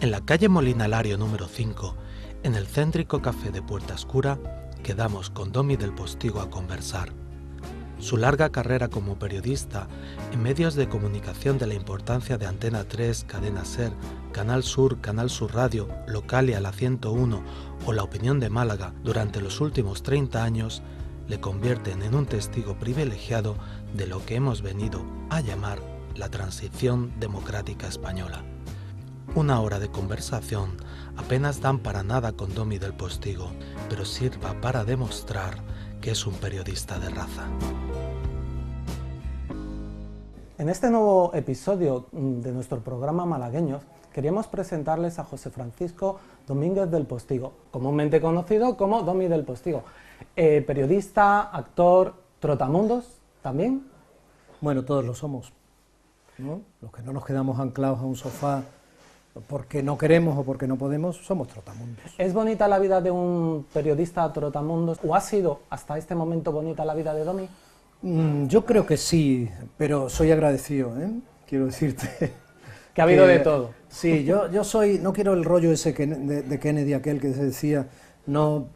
En la calle Molinalario número 5, en el céntrico café de Puerta Escura, quedamos con Domi del Postigo a conversar. Su larga carrera como periodista en medios de comunicación de la importancia de Antena 3, Cadena Ser, Canal Sur Radio, Localia, La 101 o La Opinión de Málaga durante los últimos 30 años le convierten en un testigo privilegiado de lo que hemos venido a llamar la transición democrática española. Una hora de conversación apenas dan para nada con Domi del Postigo, pero sirva para demostrar que es un periodista de raza. En este nuevo episodio de nuestro programa Malagueños, queríamos presentarles a José Francisco Domínguez del Postigo, comúnmente conocido como Domi del Postigo. Periodista, actor, trotamundos, ¿también? Bueno, todos lo somos, ¿no? Los que no nos quedamos anclados a un sofá porque no queremos o porque no podemos, somos trotamundos. ¿Es bonita la vida de un periodista trotamundos? ¿O ha sido hasta este momento bonita la vida de Domi? Yo creo que sí, pero soy agradecido, quiero decirte. Que ha habido de todo. Sí, yo soy, no quiero el rollo ese de Kennedy, aquel que se decía, no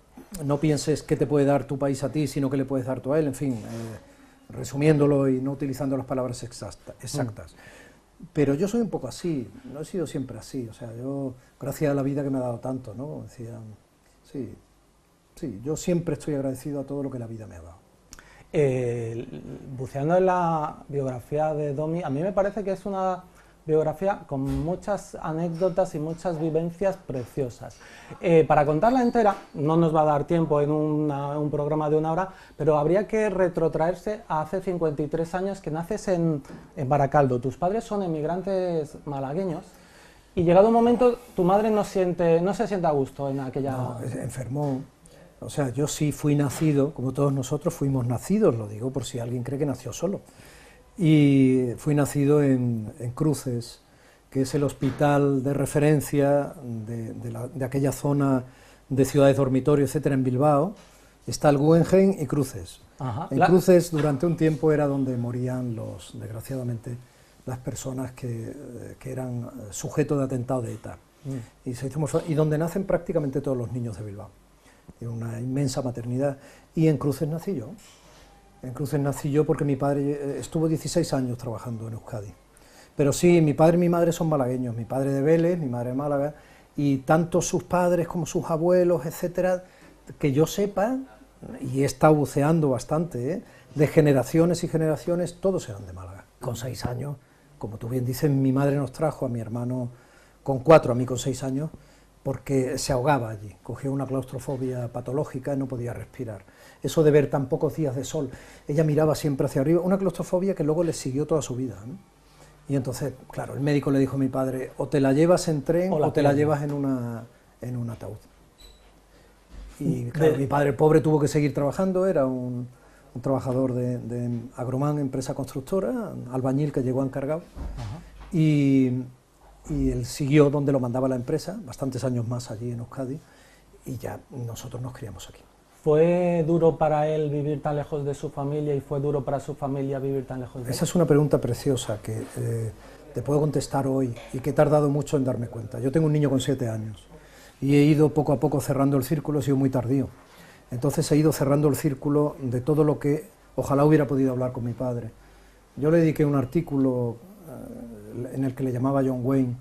pienses qué te puede dar tu país a ti, sino qué le puedes dar tú a él, en fin, resumiéndolo y no utilizando las palabras exactas. Pero yo soy un poco así, no he sido siempre así, o sea, yo, gracias a la vida que me ha dado tanto, ¿no? Decía, sí, yo siempre estoy agradecido a todo lo que la vida me ha dado. Buceando en la biografía de Domi, a mí me parece que es una biografía con muchas anécdotas y muchas vivencias preciosas. Para contarla entera, no nos va a dar tiempo en un programa de una hora, pero habría que retrotraerse a hace 53 años que naces en Baracaldo. Tus padres son emigrantes malagueños y llegado un momento tu madre no se siente a gusto en aquella... No, enfermó. O sea, yo sí fui nacido, como todos nosotros fuimos nacidos, lo digo por si alguien cree que nació solo. Y fui nacido en Cruces, que es el hospital de referencia de aquella zona de ciudades dormitorio, etcétera, en Bilbao. Está el Guggenheim y Cruces. Ajá. En Cruces durante un tiempo era donde morían desgraciadamente, las personas que eran sujetos de atentado de ETA. Y donde nacen prácticamente todos los niños de Bilbao. Una inmensa maternidad. Y en Cruces nací yo. En Cruces nací yo porque mi padre estuvo 16 años trabajando en Euskadi. Pero sí, mi padre y mi madre son malagueños, mi padre de Vélez, mi madre de Málaga, y tanto sus padres como sus abuelos, etcétera, que yo sepa, y he estado buceando bastante, de generaciones y generaciones, todos eran de Málaga. Con 6 años, como tú bien dices, mi madre nos trajo a mi hermano con 4, a mí con 6 años, porque se ahogaba allí, cogió una claustrofobia patológica y no podía respirar. Eso de ver tan pocos días de sol, ella miraba siempre hacia arriba, una claustrofobia que luego le siguió toda su vida, ¿no? Y entonces, claro, el médico le dijo a mi padre, o te la llevas en tren o te la llevas en un ataúd. Y claro, mi padre pobre tuvo que seguir trabajando, era un trabajador de Agromán, empresa constructora, albañil que llegó encargado. Y él siguió donde lo mandaba la empresa, bastantes años más allí en Euskadi, y ya nosotros nos criamos aquí. ¿Fue duro para él vivir tan lejos de su familia y fue duro para su familia vivir tan lejos de él? Esa es una pregunta preciosa que te puedo contestar hoy y que he tardado mucho en darme cuenta. Yo tengo un niño con 7 años y he ido poco a poco cerrando el círculo, he sido muy tardío. Entonces he ido cerrando el círculo de todo lo que ojalá hubiera podido hablar con mi padre. Yo le dediqué un artículo en el que le llamaba John Wayne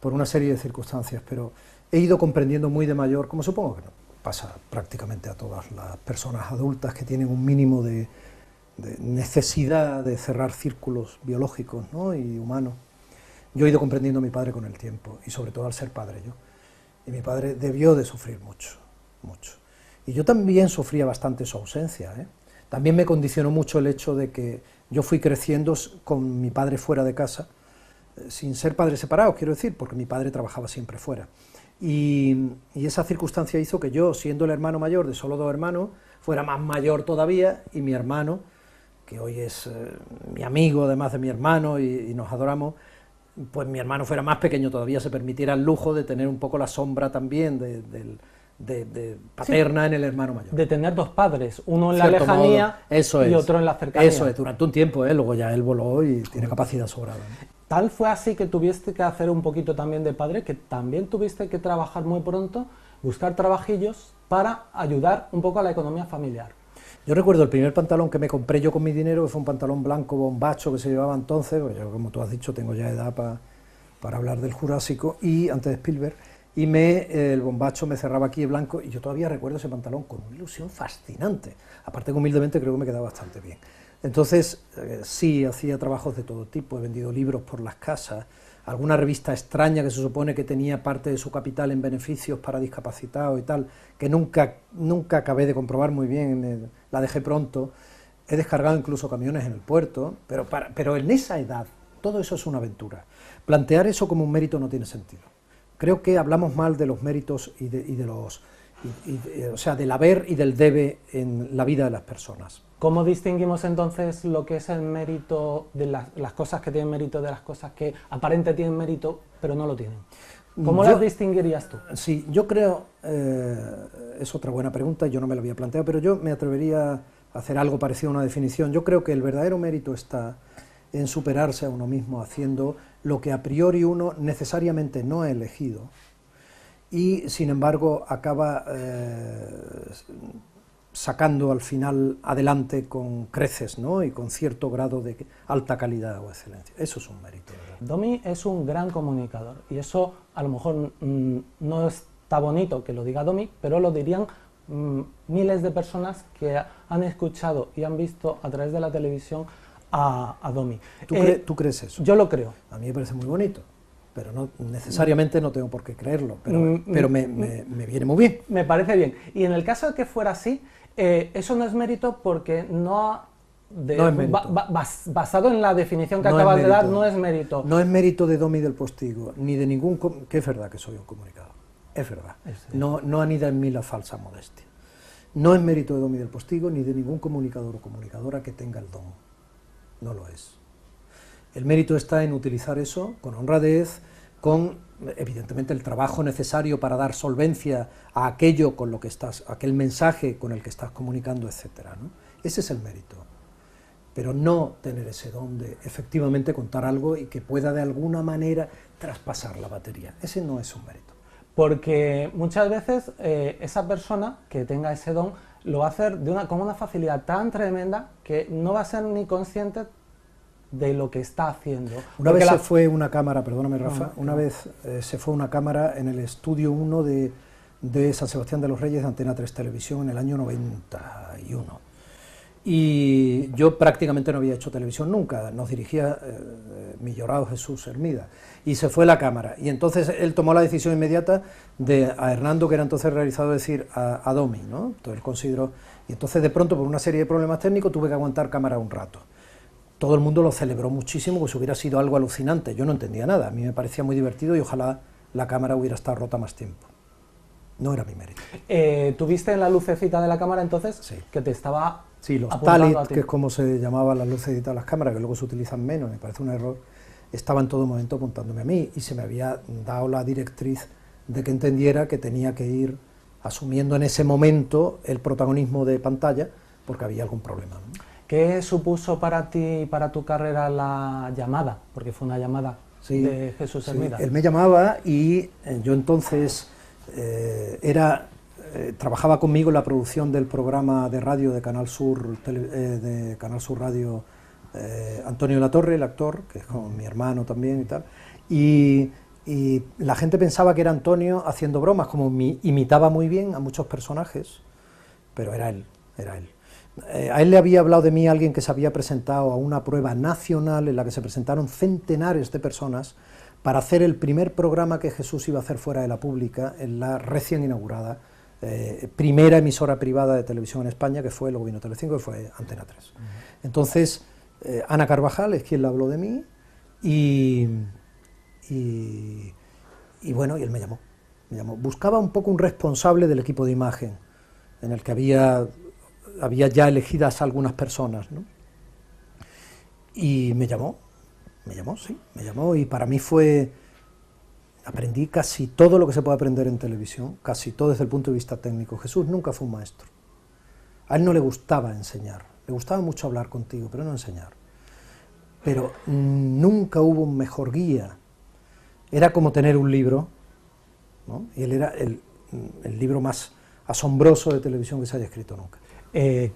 por una serie de circunstancias, pero he ido comprendiendo muy de mayor, como supongo que no pasa prácticamente a todas las personas adultas que tienen un mínimo de necesidad de cerrar círculos biológicos, ¿no? Y humanos. Yo he ido comprendiendo a mi padre con el tiempo, y sobre todo al ser padre yo. Y mi padre debió de sufrir mucho, mucho. Y yo también sufría bastante su ausencia, También me condicionó mucho el hecho de que yo fui creciendo con mi padre fuera de casa, sin ser padres separados, quiero decir, porque mi padre trabajaba siempre fuera. Y esa circunstancia hizo que yo, siendo el hermano mayor de solo 2 hermanos, fuera más mayor todavía, y mi hermano, que hoy es mi amigo además de mi hermano y nos adoramos, pues mi hermano fuera más pequeño todavía, se permitiera el lujo de tener un poco la sombra también de paterna, sí, en el hermano mayor. De tener 2 padres, uno en la lejanía y otro en la cercanía. Eso es, durante un tiempo, luego ya él voló y tiene capacidad sobrada, ¿no? tal fue así que tuviste que hacer un poquito también de padre, que también tuviste que trabajar muy pronto, buscar trabajillos para ayudar un poco a la economía familiar. Yo recuerdo el primer pantalón que me compré yo con mi dinero, que fue un pantalón blanco bombacho que se llevaba entonces, pues yo, como tú has dicho, tengo ya edad para hablar del Jurásico, y antes de Spielberg, y el bombacho me cerraba aquí de blanco, y yo todavía recuerdo ese pantalón con una ilusión fascinante, aparte que humildemente creo que me quedaba bastante bien. Entonces, sí, hacía trabajos de todo tipo, he vendido libros por las casas, alguna revista extraña que se supone que tenía parte de su capital en beneficios para discapacitados y tal, que nunca acabé de comprobar muy bien, la dejé pronto. He descargado incluso camiones en el puerto, pero en esa edad todo eso es una aventura. Plantear eso como un mérito no tiene sentido. Creo que hablamos mal de los méritos o sea, del haber y del debe en la vida de las personas. ¿Cómo distinguimos entonces lo que es el mérito de las cosas que tienen mérito de las cosas que aparentemente tienen mérito pero no lo tienen? ¿Cómo las distinguirías tú? Sí, yo creo, es otra buena pregunta, yo no me la había planteado, pero yo me atrevería a hacer algo parecido a una definición. Yo creo que el verdadero mérito está en superarse a uno mismo haciendo lo que a priori uno necesariamente no ha elegido y sin embargo acaba sacando al final adelante con creces, ¿no? Y con cierto grado de alta calidad o excelencia. Eso es un mérito, ¿verdad? Domi es un gran comunicador y eso a lo mejor no está bonito que lo diga Domi, pero lo dirían miles de personas que han escuchado y han visto a través de la televisión a Domi. ¿Tú crees eso? Yo lo creo. A mí me parece muy bonito, pero no necesariamente no tengo por qué creerlo, pero me viene muy bien. Me parece bien. Y en el caso de que fuera así, eso no es mérito porque no es mérito. Basado en la definición que acabas de dar, no es mérito. No es mérito de Domi del Postigo, ni de ningún... que es verdad que soy un comunicador, es verdad. No anida en mí la falsa modestia. No es mérito de Domi del Postigo, ni de ningún comunicador o comunicadora que tenga el don. No lo es. El mérito está en utilizar eso con honradez, con evidentemente el trabajo necesario para dar solvencia a aquello con lo que aquel mensaje con el que estás comunicando, etcétera, ¿no? Ese es el mérito. Pero no tener ese don de efectivamente contar algo y que pueda de alguna manera traspasar la batería. Ese no es un mérito. Porque muchas veces esa persona que tenga ese don lo va a hacer con una facilidad tan tremenda que no va a ser ni consciente de lo que está haciendo. Una vez se fue una cámara, perdóname Rafa, una vez se fue una cámara en el estudio 1 de San Sebastián de los Reyes de Antena 3 Televisión en el año 91. Y yo prácticamente no había hecho televisión nunca, nos dirigía mi llorado Jesús Hermida, y se fue la cámara, y entonces él tomó la decisión inmediata a Hernando, que era entonces realizador, decir a Domi, ¿no? Entonces él consideró, y entonces de pronto por una serie de problemas técnicos tuve que aguantar cámara un rato. Todo el mundo lo celebró muchísimo, pues hubiera sido algo alucinante, yo no entendía nada, a mí me parecía muy divertido y ojalá la cámara hubiera estado rota más tiempo. No era mi mérito. ¿Tuviste en la lucecita de la cámara entonces? Sí. Que te estaba... Sí, los talit, que es como se llamaban las luces de las cámaras, que luego se utilizan menos, me parece un error, estaba en todo momento apuntándome a mí y se me había dado la directriz de que entendiera que tenía que ir asumiendo en ese momento el protagonismo de pantalla porque había algún problema, ¿no? ¿Qué supuso para ti y para tu carrera la llamada? Porque fue una llamada de Jesús Hermida. Él me llamaba y yo entonces trabajaba conmigo en la producción del programa de radio de Canal Sur, Radio, Antonio Latorre, el actor, que es como mi hermano también y tal, y la gente pensaba que era Antonio haciendo bromas, como imitaba muy bien a muchos personajes, pero era él. A él le había hablado de mí alguien que se había presentado a una prueba nacional en la que se presentaron centenares de personas para hacer el primer programa que Jesús iba a hacer fuera de la pública en la recién inaugurada primera emisora privada de televisión en España, que fue, luego vino Telecinco, que fue Antena 3. Entonces, Ana Carvajal es quien le habló de mí y bueno, y él me llamó. Buscaba un poco un responsable del equipo de imagen, en el que había ya elegidas algunas personas, ¿no? Y me llamó, y para mí aprendí casi todo lo que se puede aprender en televisión, casi todo desde el punto de vista técnico. Jesús nunca fue un maestro. A él no le gustaba enseñar, le gustaba mucho hablar contigo, pero no enseñar. pero nunca hubo un mejor guía. Era como tener un libro, ¿no? Y él era el libro más asombroso de televisión que se haya escrito nunca.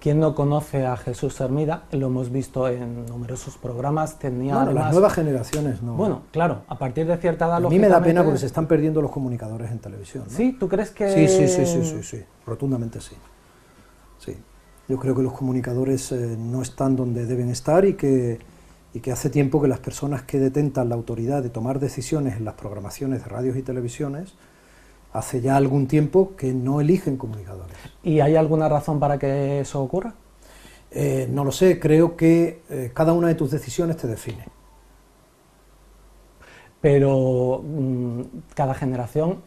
¿Quién no conoce a Jesús Hermida? Lo hemos visto en numerosos programas. Tenía Bueno, además, las nuevas generaciones no. Bueno, claro, a partir de cierta edad... A mí me da pena porque se están perdiendo los comunicadores en televisión, ¿no? ¿Sí? ¿Tú crees que...? Sí, rotundamente sí. Sí. Yo creo que los comunicadores no están donde deben estar y que hace tiempo que las personas que detentan la autoridad de tomar decisiones en las programaciones de radios y televisiones, hace ya algún tiempo que no eligen comunicadores. ¿Y hay alguna razón para que eso ocurra? No lo sé, creo que cada una de tus decisiones te define. Pero cada generación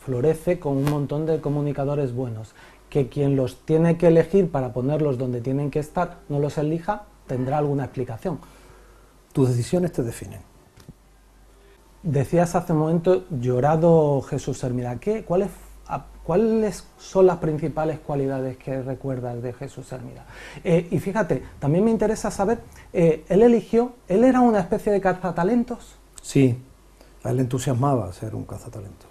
florece con un montón de comunicadores buenos, que quien los tiene que elegir para ponerlos donde tienen que estar no los elija, tendrá alguna explicación. Tus decisiones te definen. Decías hace un momento, llorado Jesús Hermida. ¿Cuáles son las principales cualidades que recuerdas de Jesús Hermida? Y fíjate, también me interesa saber, él era una especie de cazatalentos. Sí, a él le entusiasmaba ser un cazatalentos.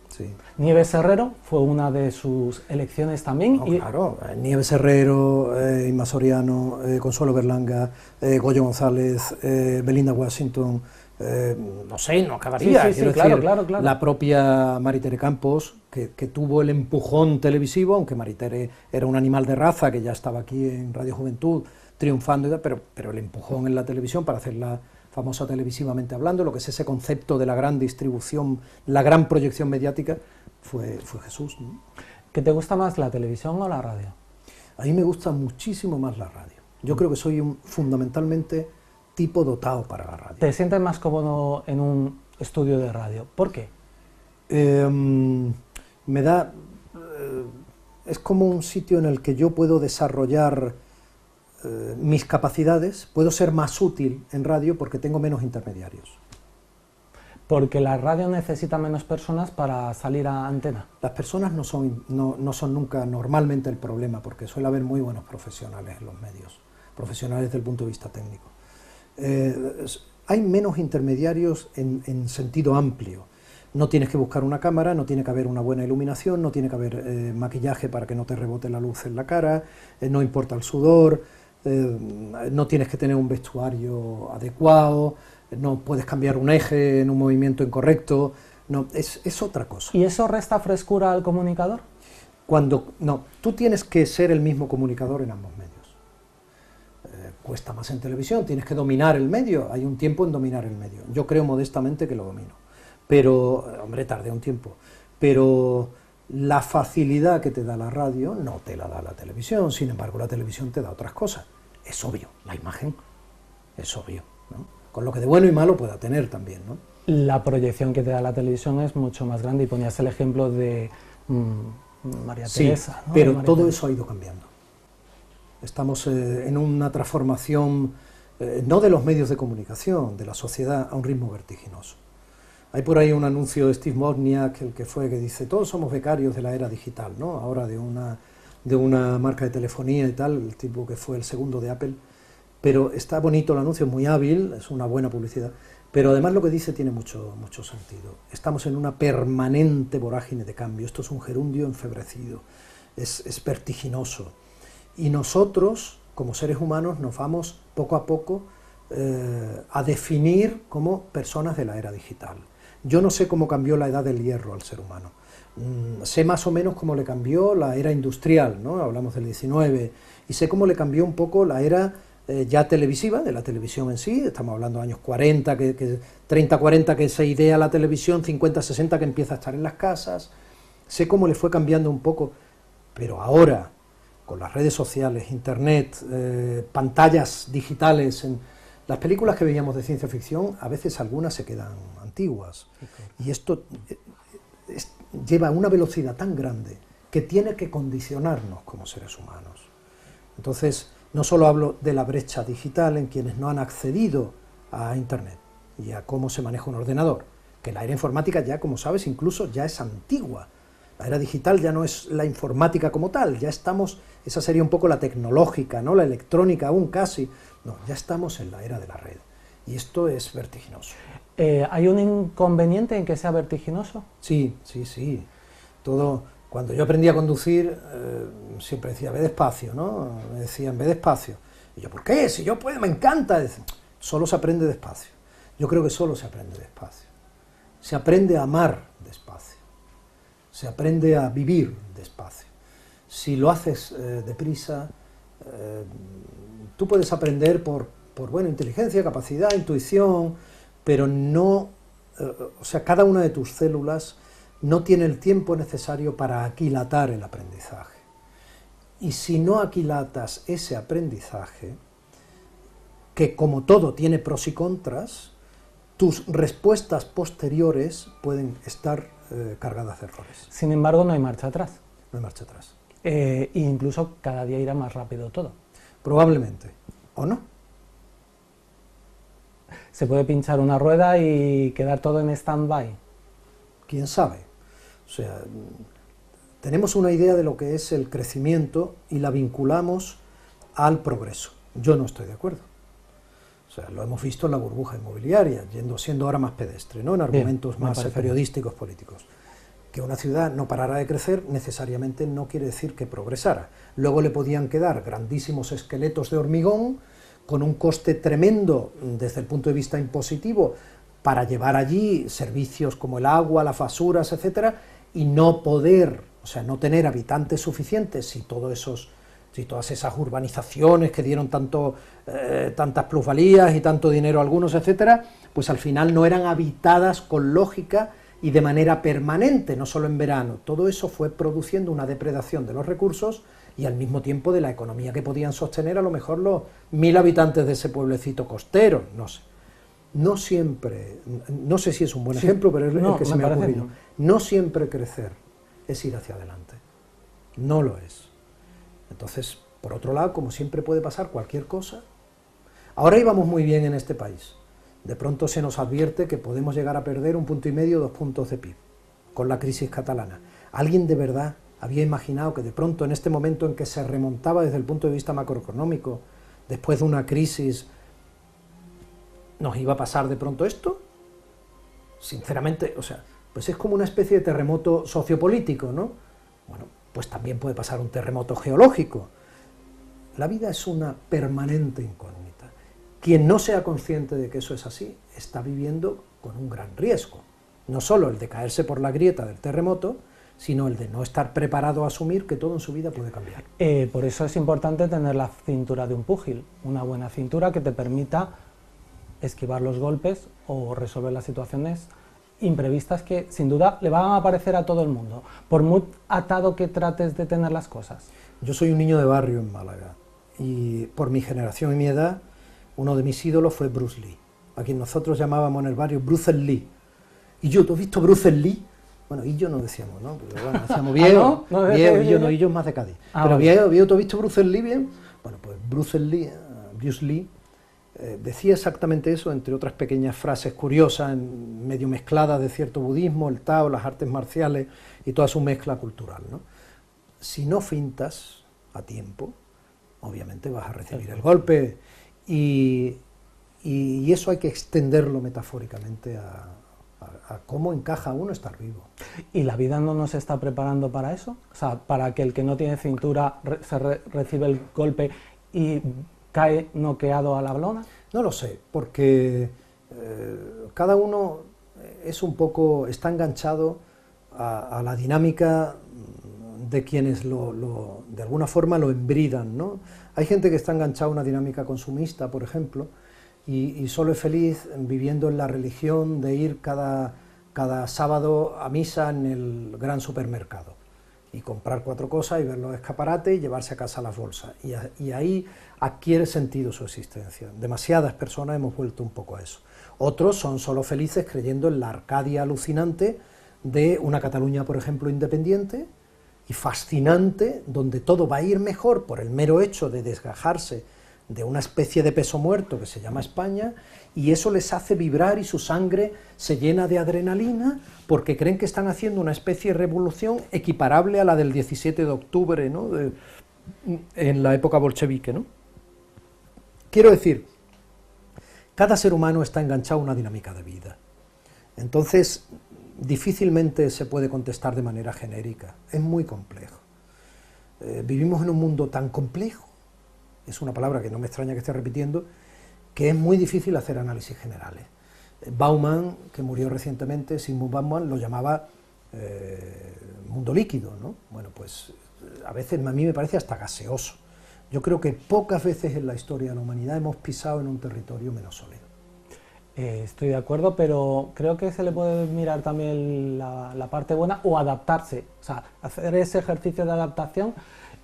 Sí. Nieves Herrero fue una de sus elecciones también. No, claro, Nieves Herrero, Inma Soriano, Consuelo Berlanga, Goyo González, Belinda Washington, no sé, no acabaría. Sí, claro. La propia Maritere Campos, que tuvo el empujón televisivo, aunque Maritere era un animal de raza que ya estaba aquí en Radio Juventud triunfando, pero el empujón en la televisión para hacerla famosa televisivamente hablando, lo que es ese concepto de la gran distribución, la gran proyección mediática, fue Jesús, ¿no? ¿Qué te gusta más, la televisión o la radio? A mí me gusta muchísimo más la radio. Yo creo que soy fundamentalmente tipo dotado para la radio. ¿Te sientes más cómodo en un estudio de radio? ¿Por qué? Me da... es como un sitio en el que yo puedo desarrollar mis capacidades, puedo ser más útil en radio porque tengo menos intermediarios. Porque la radio necesita menos personas para salir a antena. Las personas no son nunca normalmente el problema, porque suele haber muy buenos profesionales en los medios, profesionales desde el punto de vista técnico. Hay menos intermediarios en sentido amplio. No tienes que buscar una cámara, no tiene que haber una buena iluminación, no tiene que haber maquillaje para que no te rebote la luz en la cara, no importa el sudor, no tienes que tener un vestuario adecuado, no puedes cambiar un eje en un movimiento incorrecto, no, es otra cosa. ¿Y eso resta frescura al comunicador? No, tú tienes que ser el mismo comunicador en ambos medios. Cuesta más en televisión, tienes que dominar el medio, hay un tiempo en dominar el medio. Yo creo modestamente que lo domino, pero, hombre, tardé un tiempo, pero la facilidad que te da la radio no te la da la televisión, sin embargo la televisión te da otras cosas. Es obvio, la imagen es obvio, ¿no? Con lo que de bueno y malo pueda tener también, ¿no? La proyección que te da la televisión es mucho más grande y ponías el ejemplo de María Teresa, ¿no? Pero María todo Teresa. eso ha ido cambiando. Estamos en una transformación, no de los medios de comunicación, de la sociedad, a un ritmo vertiginoso. Hay por ahí un anuncio de Steve Wozniak, el que fue, que dice, todos somos becarios de la era digital, ¿no? Ahora de una marca de telefonía y tal, el tipo que fue el segundo de Apple, pero está bonito el anuncio, es muy hábil, es una buena publicidad, pero además lo que dice tiene mucho sentido. Estamos en una permanente vorágine de cambio, esto es un gerundio enfebrecido, es vertiginoso, y nosotros, como seres humanos, nos vamos poco a poco a definir como personas de la era digital. Yo no sé cómo cambió la edad del hierro al ser humano, sé más o menos cómo le cambió la era industrial, ¿no? Hablamos del 19, y sé cómo le cambió un poco la era ya televisiva, de la televisión en sí, estamos hablando de años 40, 30-40 que se idea la televisión, 50-60 que empieza a estar en las casas, sé cómo le fue cambiando un poco, pero ahora, con las redes sociales, internet, pantallas digitales, las películas que veíamos de ciencia ficción, a veces algunas se quedan antiguas, y esto lleva a una velocidad tan grande que tiene que condicionarnos como seres humanos. Entonces, no solo hablo de la brecha digital en quienes no han accedido a Internet y a cómo se maneja un ordenador, que la era informática ya, como sabes, incluso ya es antigua, La era digital ya no es la informática como tal, ya estamos, esa sería un poco la tecnológica, ¿no? La electrónica aún casi, no, ya estamos en la era de la red, y esto es vertiginoso. ¿Hay un inconveniente en que sea vertiginoso? Sí, sí, sí. Cuando yo aprendí a conducir, siempre decía, ve despacio, ¿no? Me decían, ve despacio. Y yo, ¿por qué? Si yo puedo, me encanta. Solo se aprende despacio. Yo creo que solo se aprende despacio. Se aprende a amar despacio. Se aprende a vivir despacio. Si lo haces deprisa, tú puedes aprender por inteligencia, capacidad, intuición, pero no, o sea, cada una de tus células no tiene el tiempo necesario para aquilatar el aprendizaje. Y si no aquilatas ese aprendizaje, que como todo tiene pros y contras, tus respuestas posteriores pueden estar cargadas de errores. Sin embargo, no hay marcha atrás. No hay marcha atrás. E incluso cada día irá más rápido todo. Probablemente, o no. Se puede pinchar una rueda y quedar todo en stand-by. ¿Quién sabe? O sea, tenemos una idea de lo que es el crecimiento y la vinculamos al progreso. Yo no estoy de acuerdo. O sea, lo hemos visto en la burbuja inmobiliaria, siendo ahora más pedestre, ¿no? En argumentos más periodísticos, políticos. Que una ciudad no parara de crecer necesariamente no quiere decir que progresara. Luego le podían quedar grandísimos esqueletos de hormigón con un coste tremendo desde el punto de vista impositivo para llevar allí servicios como el agua, las basuras, etcétera, y no poder, o sea, no tener habitantes suficientes si todas esas urbanizaciones que dieron tantas plusvalías y tanto dinero a algunos, etcétera, pues al final no eran habitadas con lógica y de manera permanente, no solo en verano. Todo eso fue produciendo una depredación de los recursos y al mismo tiempo de la economía que podían sostener a lo mejor los 1000 habitantes de ese pueblecito costero, no sé. No siempre, no sé si es un buen ejemplo, pero es el que se me ha ocurrido. No siempre crecer es ir hacia adelante, no lo es. Entonces, por otro lado, como siempre puede pasar cualquier cosa, ahora íbamos muy bien en este país. De pronto se nos advierte que podemos llegar a perder 1,5 puntos, 2 puntos de PIB con la crisis catalana. ¿Alguien de verdad había imaginado que de pronto en este momento en que se remontaba desde el punto de vista macroeconómico, después de una crisis, nos iba a pasar de pronto esto? Sinceramente, o sea, pues es como una especie de terremoto sociopolítico, ¿no? Bueno, pues también puede pasar un terremoto geológico. La vida es una permanente incógnita. Quien no sea consciente de que eso es así, está viviendo con un gran riesgo. No solo el de caerse por la grieta del terremoto, sino el de no estar preparado a asumir que todo en su vida puede cambiar. Por eso es importante tener la cintura de un púgil, una buena cintura que te permita esquivar los golpes o resolver las situaciones imprevistas que sin duda le van a aparecer a todo el mundo, por muy atado que trates de tener las cosas. Yo soy un niño de barrio en Málaga y por mi generación y mi edad, uno de mis ídolos fue Bruce Lee, a quien nosotros llamábamos en el barrio Bruce Lee. Y yo, ¿tú has visto Bruce Lee? Bueno, y yo no decíamos, ¿no? Pero bueno, decíamos viejo, ¿no? y yo más de Cádiz. Pero vale. viejo, ¿tú has visto Bruce Lee bien? Bueno, pues Bruce Lee decía exactamente eso, entre otras pequeñas frases curiosas, medio mezcladas de cierto budismo, el Tao, las artes marciales y toda su mezcla cultural, ¿no? Si no fintas a tiempo, obviamente vas a recibir el golpe, y eso hay que extenderlo metafóricamente a cómo encaja uno estar vivo. ¿Y la vida no nos está preparando para eso? O sea, para que el que no tiene cintura recibe el golpe y cae noqueado a la lona. No lo sé, porque cada uno está enganchado a la dinámica de quienes de alguna forma lo embridan, ¿no? Hay gente que está enganchada a una dinámica consumista, por ejemplo, y solo es feliz viviendo en la religión de ir cada sábado a misa en el gran supermercado y comprar 4 cosas y ver los escaparates y llevarse a casa las bolsas. Y ahí adquiere sentido su existencia. Demasiadas personas hemos vuelto un poco a eso. Otros son solo felices creyendo en la Arcadia alucinante de una Cataluña, por ejemplo, independiente y fascinante, donde todo va a ir mejor por el mero hecho de desgajarse de una especie de peso muerto que se llama España, y eso les hace vibrar y su sangre se llena de adrenalina porque creen que están haciendo una especie de revolución equiparable a la del 17 de octubre, ¿no? En la época bolchevique, ¿no? Quiero decir, cada ser humano está enganchado a una dinámica de vida. Entonces, difícilmente se puede contestar de manera genérica, es muy complejo. Vivimos en un mundo tan complejo, es una palabra que no me extraña que esté repitiendo, que es muy difícil hacer análisis generales. Bauman, que murió recientemente, Sigmund Bauman, lo llamaba mundo líquido, ¿no? Bueno, pues a veces a mí me parece hasta gaseoso. Yo creo que pocas veces en la historia de la humanidad hemos pisado en un territorio menos sólido. Estoy de acuerdo, pero creo que se le puede mirar también la parte buena o adaptarse, o sea, hacer ese ejercicio de adaptación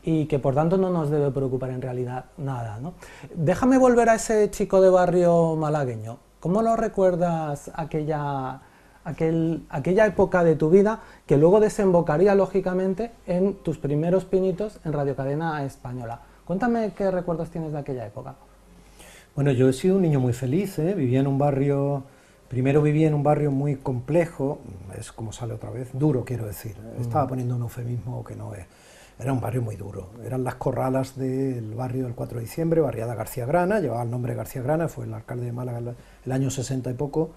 y que por tanto no nos debe preocupar en realidad nada, ¿no? Déjame volver a ese chico de barrio malagueño. ¿Cómo lo recuerdas aquella época de tu vida que luego desembocaría lógicamente en tus primeros pinitos en Radio Cadena Española? Cuéntame qué recuerdos tienes de aquella época. Bueno, yo he sido un niño muy feliz, vivía en un barrio, primero vivía en un barrio muy complejo, es como sale otra vez, duro quiero decir, estaba poniendo un eufemismo que no es, era un barrio muy duro, eran las Corralas del barrio del 4 de diciembre, barriada García Grana, llevaba el nombre de García Grana, fue el alcalde de Málaga el año 60 y poco,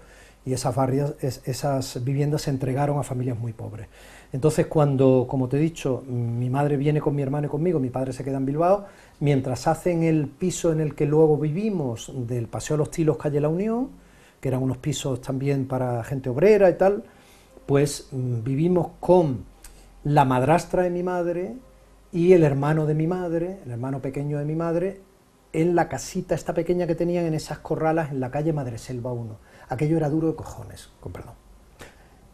y esas viviendas se entregaron a familias muy pobres. Entonces cuando, como te he dicho, mi madre viene con mi hermano y conmigo, mi padre se queda en Bilbao, mientras hacen el piso en el que luego vivimos, del Paseo de los Tilos, calle La Unión, que eran unos pisos también para gente obrera y tal, pues vivimos con la madrastra de mi madre y el hermano de mi madre, el hermano pequeño de mi madre, en la casita esta pequeña que tenían en esas Corralas en la calle Madreselva 1. Aquello era duro de cojones, con perdón.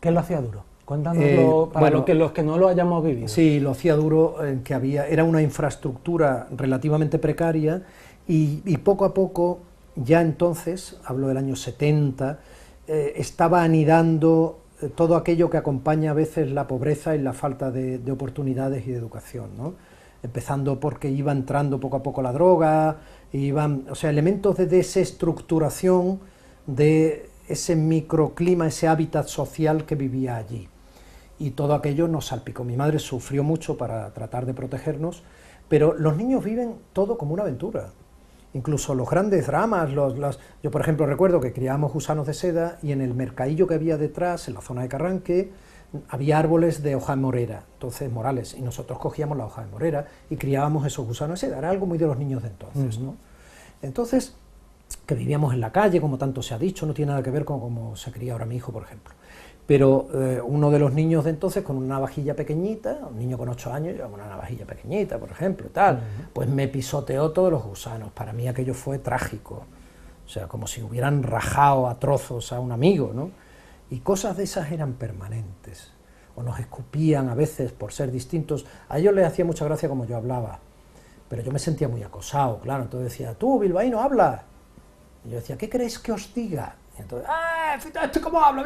¿Qué lo hacía duro? Cuéntanoslo para bueno, los que no lo hayamos vivido. Sí, lo hacía duro en que era una infraestructura relativamente precaria y poco a poco, ya entonces, hablo del año 70, estaba anidando todo aquello que acompaña a veces la pobreza y la falta de oportunidades y de educación, ¿no? Empezando porque iba entrando poco a poco la droga, o sea, elementos de desestructuración de ese microclima, ese hábitat social que vivía allí. Y todo aquello nos salpicó. Mi madre sufrió mucho para tratar de protegernos, pero los niños viven todo como una aventura. Incluso los grandes dramas, yo por ejemplo recuerdo que criábamos gusanos de seda y en el mercadillo que había detrás, en la zona de Carranque, había árboles de hoja de morera, entonces morales, y nosotros cogíamos la hoja de morera y criábamos esos gusanos de seda. Era algo muy de los niños de entonces, ¿no? Entonces, que vivíamos en la calle, como tanto se ha dicho, no tiene nada que ver con cómo se cría ahora mi hijo, por ejemplo. Pero uno de los niños de entonces, con una navajilla pequeñita, un niño con 8 años, llevaba una navajilla pequeñita, por ejemplo, y tal, pues me pisoteó todos los gusanos. Para mí aquello fue trágico, o sea, como si hubieran rajado a trozos a un amigo, ¿no? Y cosas de esas eran permanentes, o nos escupían a veces por ser distintos. A ellos les hacía mucha gracia como yo hablaba, pero yo me sentía muy acosado, claro, entonces decía, tú, bilbaíno, habla. Y yo decía, ¿qué queréis que os diga? Y entonces, ¿cómo hablo?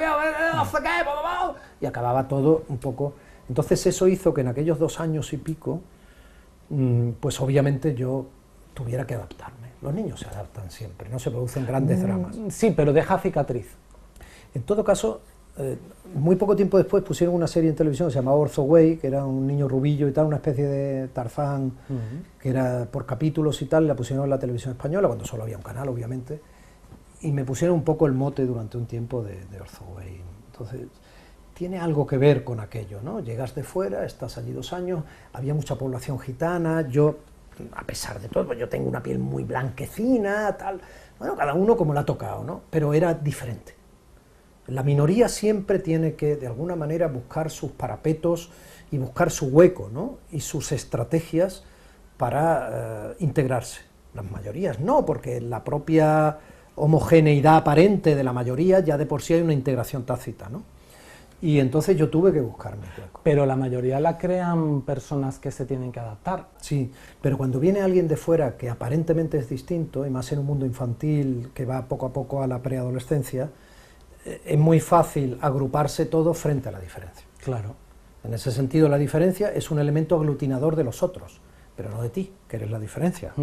Y acababa todo un poco. Entonces eso hizo que en aquellos 2 años y pico, pues obviamente yo tuviera que adaptarme. Los niños se adaptan siempre, no se producen grandes dramas. Sí, pero deja cicatriz. En todo caso, muy poco tiempo después pusieron una serie en televisión que se llamaba Orzoway, que era un niño rubillo y tal, una especie de Tarzán, que era por capítulos y tal, la pusieron en la televisión española, cuando solo había un canal, obviamente, y me pusieron un poco el mote durante un tiempo de Orzoway. Entonces, tiene algo que ver con aquello, ¿no? Llegas de fuera, estás allí 2 años, había mucha población gitana, yo, a pesar de todo, pues yo tengo una piel muy blanquecina, tal, bueno, cada uno como le ha tocado, ¿no? Pero era diferente. La minoría siempre tiene que, de alguna manera, buscar sus parapetos y buscar su hueco, ¿no? Y sus estrategias para integrarse. Las mayorías no, porque la propia homogeneidad aparente de la mayoría ya de por sí hay una integración tácita, ¿no? Y entonces yo tuve que buscar mi hueco. Pero la mayoría la crean personas que se tienen que adaptar. Sí, pero cuando viene alguien de fuera que aparentemente es distinto, y más en un mundo infantil que va poco a poco a la preadolescencia, es muy fácil agruparse todo frente a la diferencia. Claro. En ese sentido, la diferencia es un elemento aglutinador de los otros, pero no de ti, que eres la diferencia.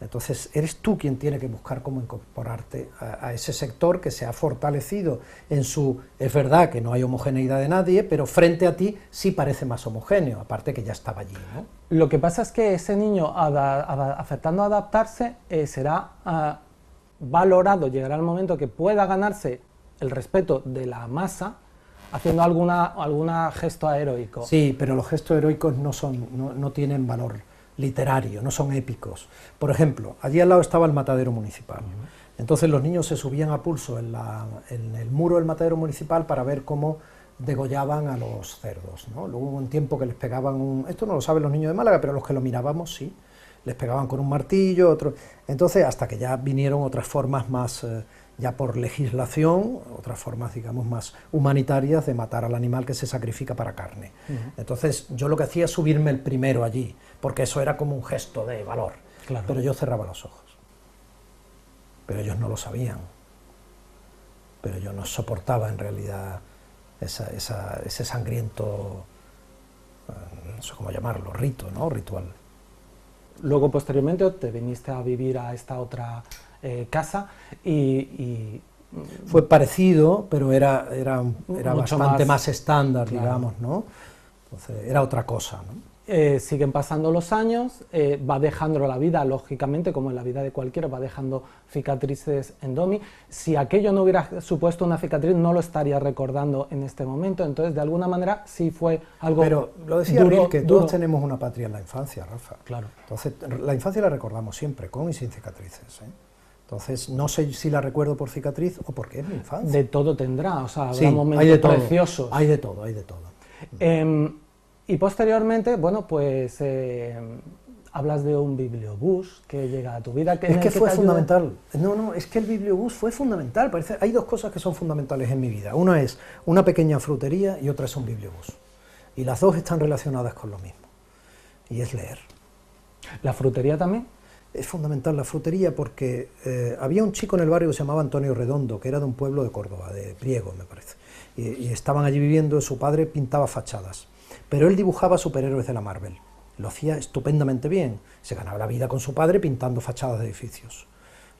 Entonces, eres tú quien tiene que buscar cómo incorporarte a ese sector que se ha fortalecido en su... Es verdad que no hay homogeneidad de nadie, pero frente a ti sí parece más homogéneo, aparte que ya estaba allí, ¿no? Lo que pasa es que ese niño, aceptando adaptarse, será valorado, llegará el momento que pueda ganarse el respeto de la masa, haciendo alguna gesto heroico. Sí, pero los gestos heroicos no tienen valor literario, no son épicos. Por ejemplo, allí al lado estaba el matadero municipal. Entonces los niños se subían a pulso en el muro del matadero municipal para ver cómo degollaban a los cerdos, ¿no? Luego hubo un tiempo que les pegaban esto no lo saben los niños de Málaga, pero los que lo mirábamos sí, les pegaban con un martillo, otro... Entonces, hasta que ya vinieron otras formas más, ya por legislación, otras formas, digamos, más humanitarias de matar al animal que se sacrifica para carne. Entonces, yo lo que hacía es subirme el primero allí, porque eso era como un gesto de valor. Claro. Pero yo cerraba los ojos. Pero ellos no lo sabían. Pero yo no soportaba en realidad ese sangriento, no sé cómo llamarlo, rito, ¿no? Ritual. Luego, posteriormente, te viniste a vivir a esta otra casa y... Fue parecido, pero era mucho bastante más más estándar, claro, digamos, ¿no? Entonces, era otra cosa, ¿no? Siguen pasando los años, va dejando la vida, lógicamente, como en la vida de cualquiera, va dejando cicatrices en Domi. Si aquello no hubiera supuesto una cicatriz, no lo estaría recordando en este momento. Entonces, de alguna manera, sí fue algo Pero lo decía Abril, que todos tenemos una patria en la infancia, Rafa. Claro. Entonces, la infancia la recordamos siempre, con y sin cicatrices, ¿eh? Entonces, no sé si la recuerdo por cicatriz o porque es mi infancia. De todo tendrá, o sea, habrá Sí, momentos hay de todo, preciosos. Hay de todo, hay de todo. Y posteriormente, bueno, pues hablas de un bibliobús que llega a tu vida. Es que fue fundamental. No, es que el bibliobús fue fundamental. Hay dos cosas que son fundamentales en mi vida. Una es una pequeña frutería y otra es un bibliobús. Y las dos están relacionadas con lo mismo. Y es leer. ¿La frutería también? Es fundamental la frutería porque había un chico en el barrio que se llamaba Antonio Redondo, que era de un pueblo de Córdoba, de Priego, me parece. Y estaban allí viviendo, su padre pintaba fachadas. Pero él dibujaba superhéroes de la Marvel, lo hacía estupendamente bien, se ganaba la vida con su padre pintando fachadas de edificios.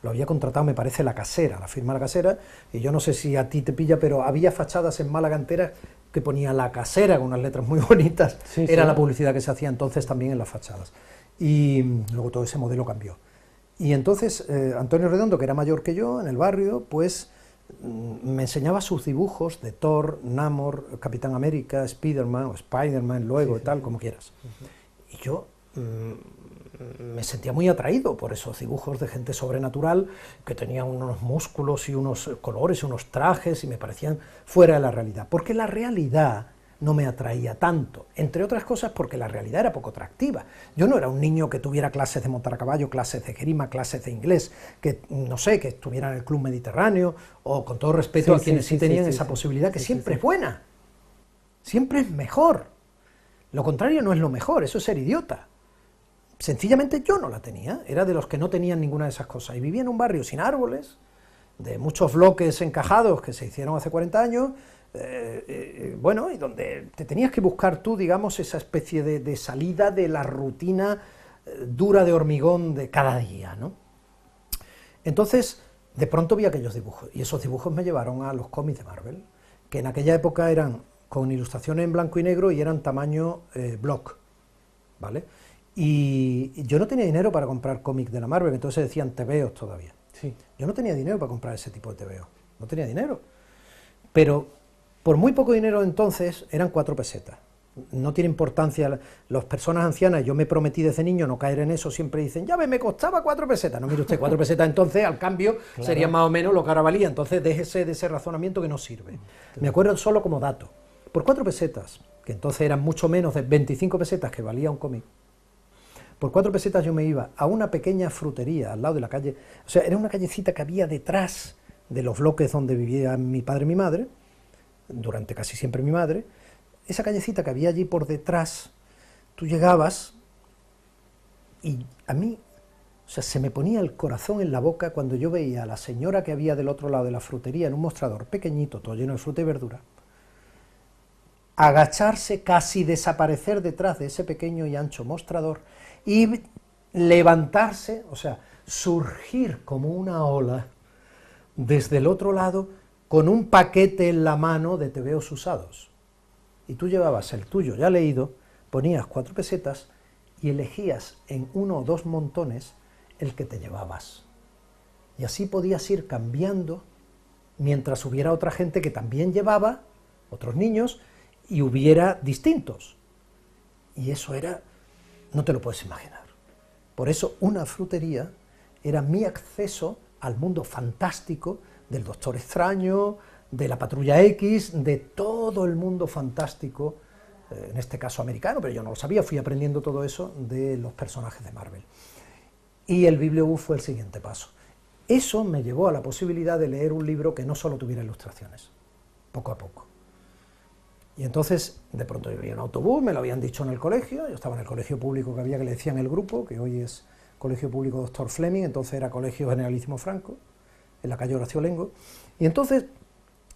Lo había contratado, me parece, La Casera, la firma La Casera, y yo no sé si a ti te pilla, pero había fachadas en Málaga enteras que ponía La Casera, con unas letras muy bonitas, sí, era sí. La publicidad que se hacía entonces también en las fachadas. Y luego todo ese modelo cambió. Y entonces Antonio Redondo, que era mayor que yo en el barrio, pues me enseñaba sus dibujos de Thor, Namor, Capitán América, Spiderman o Spiderman, luego, tal, como quieras. Y yo me sentía muy atraído por esos dibujos de gente sobrenatural que tenían unos músculos y unos colores y unos trajes y me parecían fuera de la realidad. Porque la realidad no me atraía tanto, entre otras cosas porque la realidad era poco atractiva. Yo no era un niño que tuviera clases de montar a caballo, clases de esgrima, clases de inglés, que no sé, que estuviera en el Club Mediterráneo, o con todo respeto a quienes sí tenían esa posibilidad, que siempre es buena, siempre es mejor. Lo contrario no es lo mejor, eso es ser idiota. Sencillamente yo no la tenía, era de los que no tenían ninguna de esas cosas, y vivía en un barrio sin árboles, de muchos bloques encajados que se hicieron hace 40 años, bueno, y donde te tenías que buscar tú, digamos, esa especie de salida de la rutina dura de hormigón de cada día, ¿no? Entonces, de pronto vi aquellos dibujos, y esos dibujos me llevaron a los cómics de Marvel, que en aquella época eran con ilustraciones en blanco y negro y eran tamaño block, ¿vale? Y yo no tenía dinero para comprar cómics de la Marvel, entonces decían tebeos todavía. Sí. Yo no tenía dinero para comprar ese tipo de tebeos, no tenía dinero, pero por muy poco dinero entonces eran 4 pesetas. No tiene importancia, las personas ancianas, yo me prometí desde niño no caer en eso, siempre dicen, ya ve, me costaba 4 pesetas. No, mire usted, 4 pesetas entonces, al cambio, claro, sería más o menos lo que ahora valía, entonces déjese de ese razonamiento que no sirve. Claro. Me acuerdo solo como dato, por 4 pesetas, que entonces eran mucho menos de 25 pesetas que valía un cómic, por 4 pesetas yo me iba a una pequeña frutería al lado de la calle, o sea, era una callecita que había detrás de los bloques donde vivían mi padre y mi madre, durante casi siempre mi madre. Esa callecita que había allí por detrás, tú llegabas y a mí, o sea, se me ponía el corazón en la boca cuando yo veía a la señora que había del otro lado de la frutería en un mostrador pequeñito, todo lleno de fruta y verdura, agacharse, casi desaparecer detrás de ese pequeño y ancho mostrador y levantarse, o sea, surgir como una ola desde el otro lado con un paquete en la mano de tebeos usados. Y tú llevabas el tuyo ya leído, ponías 4 pesetas y elegías en 1 o 2 montones el que te llevabas. Y así podías ir cambiando mientras hubiera otra gente que también llevaba, otros niños, y hubiera distintos. Y eso era, no te lo puedes imaginar. Por eso una frutería era mi acceso al mundo fantástico del Doctor Extraño, de la Patrulla X, de todo el mundo fantástico, en este caso americano, pero yo no lo sabía, fui aprendiendo todo eso de los personajes de Marvel. Y el Bibliobús fue el siguiente paso. Eso me llevó a la posibilidad de leer un libro que no solo tuviera ilustraciones, poco a poco. Y entonces, de pronto yo veía un autobús, me lo habían dicho en el colegio, yo estaba en el colegio público que había, que le decían el grupo, que hoy es Colegio Público Dr. Fleming, entonces era Colegio Generalísimo Franco, en la calle Horacio Lengo, y entonces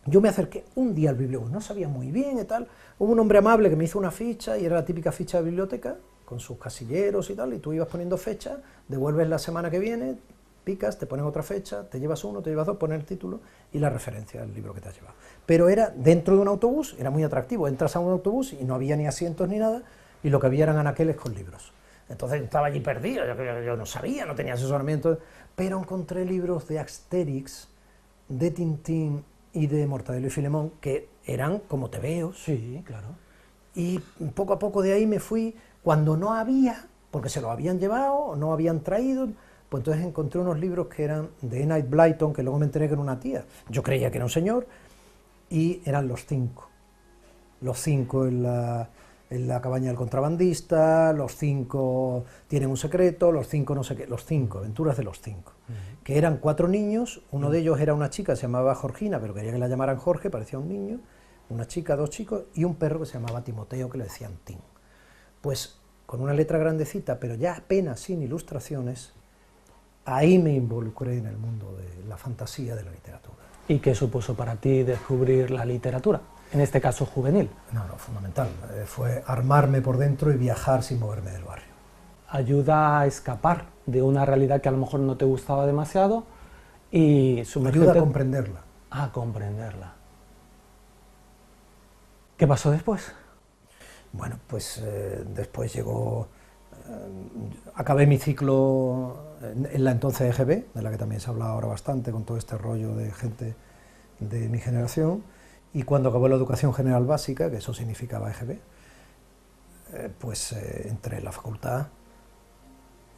yo me acerqué un día al Bibliobús, no sabía muy bien y tal, hubo un hombre amable que me hizo una ficha, y era la típica ficha de biblioteca, con sus casilleros y tal, y tú ibas poniendo fecha, devuelves la semana que viene, picas, te ponen otra fecha, te llevas 1, te llevas 2, pones el título y la referencia del libro que te has llevado. Pero era dentro de un autobús, era muy atractivo, entras a un autobús y no había ni asientos ni nada, y lo que había eran anaqueles con libros. Entonces estaba allí perdido, yo no sabía, no tenía asesoramiento, pero encontré libros de Asterix, de Tintín y de Mortadelo y Filemón, que eran como tebeos. Sí, claro. Y poco a poco de ahí me fui, cuando no había, porque se lo habían llevado o no habían traído, pues entonces encontré unos libros que eran de Enid Blyton, que luego me enteré que era una tía. Yo creía que era un señor, y eran los 5. Los 5 en la cabaña del contrabandista, los 5 tienen un secreto, los 5 no sé qué, los 5, aventuras de los 5. Que eran 4 niños, uno de ellos era una chica, se llamaba Georgina, pero quería que la llamaran Jorge, parecía un niño, una chica, 2 chicos, y un perro que se llamaba Timoteo, que le decían Tim. Pues con una letra grandecita, pero ya apenas sin ilustraciones, ahí me involucré en el mundo de la fantasía de la literatura. ¿Y qué supuso para ti descubrir la literatura, en este caso juvenil? No, fundamental. Fue armarme por dentro y viajar sin moverme del barrio. Ayuda a escapar de una realidad que a lo mejor no te gustaba demasiado y sumergirte... Ayuda a comprenderla. A comprenderla. ¿Qué pasó después? Bueno, pues después llegó... acabé mi ciclo en la entonces EGB, de la que también se ha hablado ahora bastante, con todo este rollo de gente de mi generación, y cuando acabó la educación general básica, que eso significaba EGB, pues entré en la facultad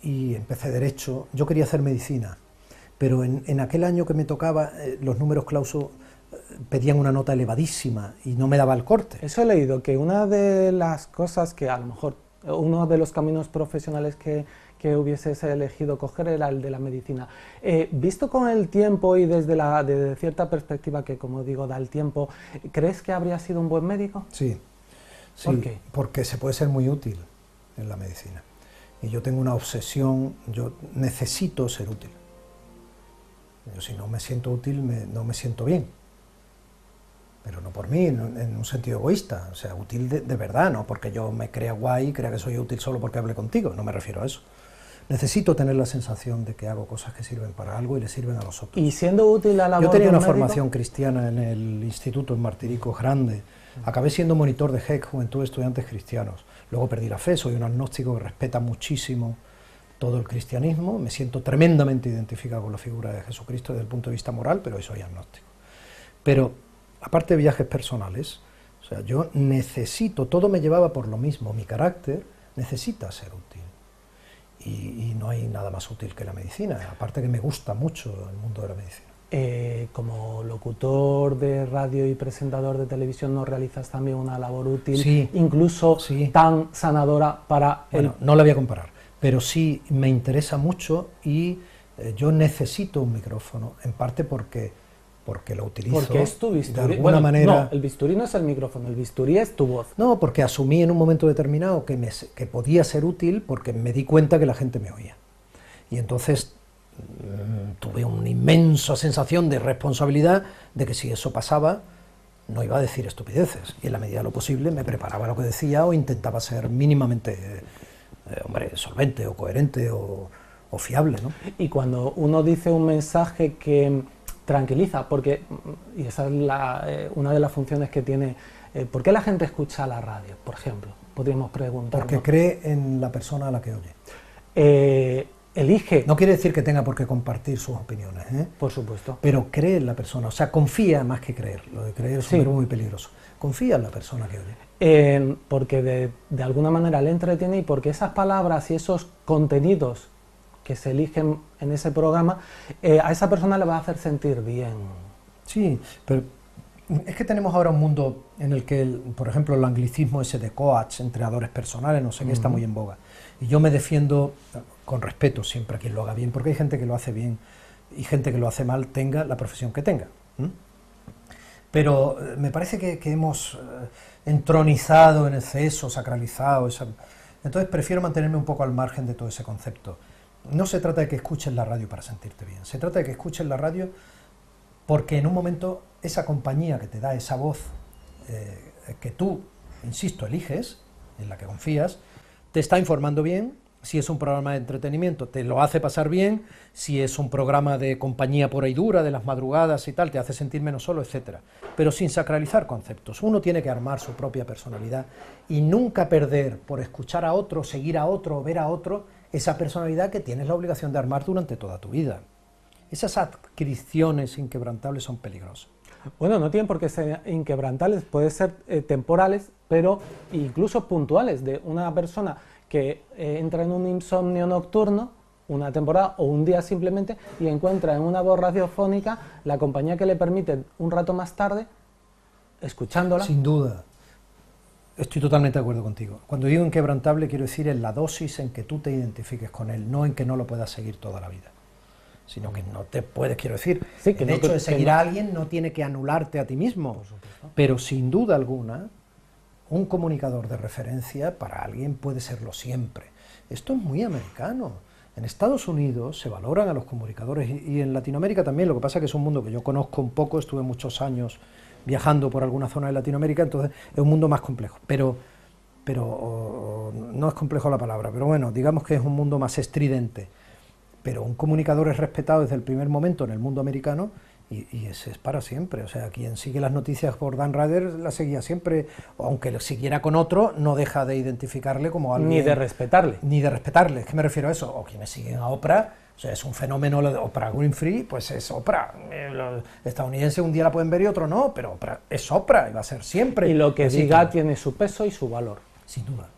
y empecé Derecho. Yo quería hacer medicina, pero en aquel año que me tocaba, los números clausus pedían una nota elevadísima y no me daba el corte. Eso he leído, que una de las cosas que a lo mejor, uno de los caminos profesionales que hubieses elegido coger era el de la medicina. Visto con el tiempo y desde cierta perspectiva que, como digo, da el tiempo, ¿crees que habría sido un buen médico? Sí. ¿Por qué? Porque se puede ser muy útil en la medicina. Y yo tengo una obsesión, yo necesito ser útil. Yo si no me siento útil, no me siento bien. Pero no por mí, en un sentido egoísta, o sea, útil de verdad, no porque yo me crea guay y crea que soy útil solo porque hable contigo, no me refiero a eso. Necesito tener la sensación de que hago cosas que sirven para algo y le sirven a los otros. Y siendo útil a la labor yo tenía una médico, formación cristiana en el instituto en Martiricos grande, acabé siendo monitor de JEC, Juventud de Estudiantes Cristianos, luego perdí la fe, soy un agnóstico que respeta muchísimo todo el cristianismo, me siento tremendamente identificado con la figura de Jesucristo desde el punto de vista moral, pero hoy soy agnóstico. Pero aparte de viajes personales, o sea, yo necesito, todo me llevaba por lo mismo, mi carácter necesita ser útil. Y no hay nada más útil que la medicina, aparte que me gusta mucho el mundo de la medicina. Como locutor de radio y presentador de televisión, ¿no realizas también una labor útil, sí, incluso sí, tan sanadora para bueno, no la voy a comparar, pero sí me interesa mucho y yo necesito un micrófono, en parte porque lo utilizo. Porque es tu bisturí. De alguna manera... No, el bisturí no es el micrófono, el bisturí es tu voz. No, porque asumí en un momento determinado que podía ser útil porque me di cuenta que la gente me oía. Y entonces tuve una inmensa sensación de responsabilidad de que si eso pasaba, no iba a decir estupideces. Y en la medida de lo posible me preparaba lo que decía o intentaba ser mínimamente solvente o coherente o o fiable, ¿no? Y cuando uno dice un mensaje que tranquiliza, porque, y esa es una de las funciones que tiene, ¿por qué la gente escucha la radio, por ejemplo? Podríamos preguntarnos. Porque cree en la persona a la que oye. Elige. No quiere decir que tenga por qué compartir sus opiniones, ¿eh? Por supuesto. Pero cree en la persona, o sea, confía más que creer. Lo de creer es un verbo muy peligroso. Confía en la persona que oye. Porque de alguna manera le entretiene y porque esas palabras y esos contenidos que se eligen en ese programa, a esa persona le va a hacer sentir bien. Sí, pero es que tenemos ahora un mundo en el que, por ejemplo, el anglicismo ese de coach, entrenadores personales, no sé qué, está muy en boga. Y yo me defiendo con respeto siempre a quien lo haga bien, porque hay gente que lo hace bien y gente que lo hace mal, tenga la profesión que tenga. Pero me parece que hemos entronizado en exceso, sacralizado, entonces prefiero mantenerme un poco al margen de todo ese concepto. No se trata de que escuches la radio para sentirte bien, se trata de que escuches la radio porque en un momento esa compañía que te da esa voz que tú, insisto, eliges, en la que confías, te está informando bien. Si es un programa de entretenimiento, te lo hace pasar bien. Si es un programa de compañía pura y dura, de las madrugadas y tal, te hace sentir menos solo, etc. Pero sin sacralizar conceptos. Uno tiene que armar su propia personalidad y nunca perder, por escuchar a otro, seguir a otro, ver a otro, esa personalidad que tienes la obligación de armar durante toda tu vida. Esas adscripciones inquebrantables son peligrosas. Bueno, no tienen por qué ser inquebrantables, pueden ser temporales, pero incluso puntuales, de una persona que entra en un insomnio nocturno, una temporada o un día simplemente, y encuentra en una voz radiofónica la compañía que le permite un rato más tarde, escuchándola. Sin duda, estoy totalmente de acuerdo contigo. Cuando digo inquebrantable quiero decir en la dosis en que tú te identifiques con él, no en que no lo puedas seguir toda la vida, sino que no te puedes, quiero decir, sí, que el no, hecho de seguir no. a alguien no tiene que anularte a ti mismo, pero sin duda alguna, un comunicador de referencia para alguien puede serlo siempre. Esto es muy americano. En Estados Unidos se valoran a los comunicadores y en Latinoamérica también, lo que pasa es que es un mundo que yo conozco un poco, estuve muchos años viajando por alguna zona de Latinoamérica, entonces es un mundo más complejo, pero no es complejo la palabra, pero bueno, digamos que es un mundo más estridente. Pero un comunicador es respetado desde el primer momento en el mundo americano y ese es para siempre. O sea, quien sigue las noticias por Dan Rather la seguía siempre, aunque lo siguiera con otro, no deja de identificarle como alguien... Ni de respetarle. Ni de respetarle, es que me refiero a eso. O quienes siguen a Oprah, o sea, es un fenómeno, Oprah Winfrey, pues es Oprah. Los estadounidenses un día la pueden ver y otro no, pero Oprah es Oprah y va a ser siempre. Y lo que así diga tiene su peso y su valor. Sin duda.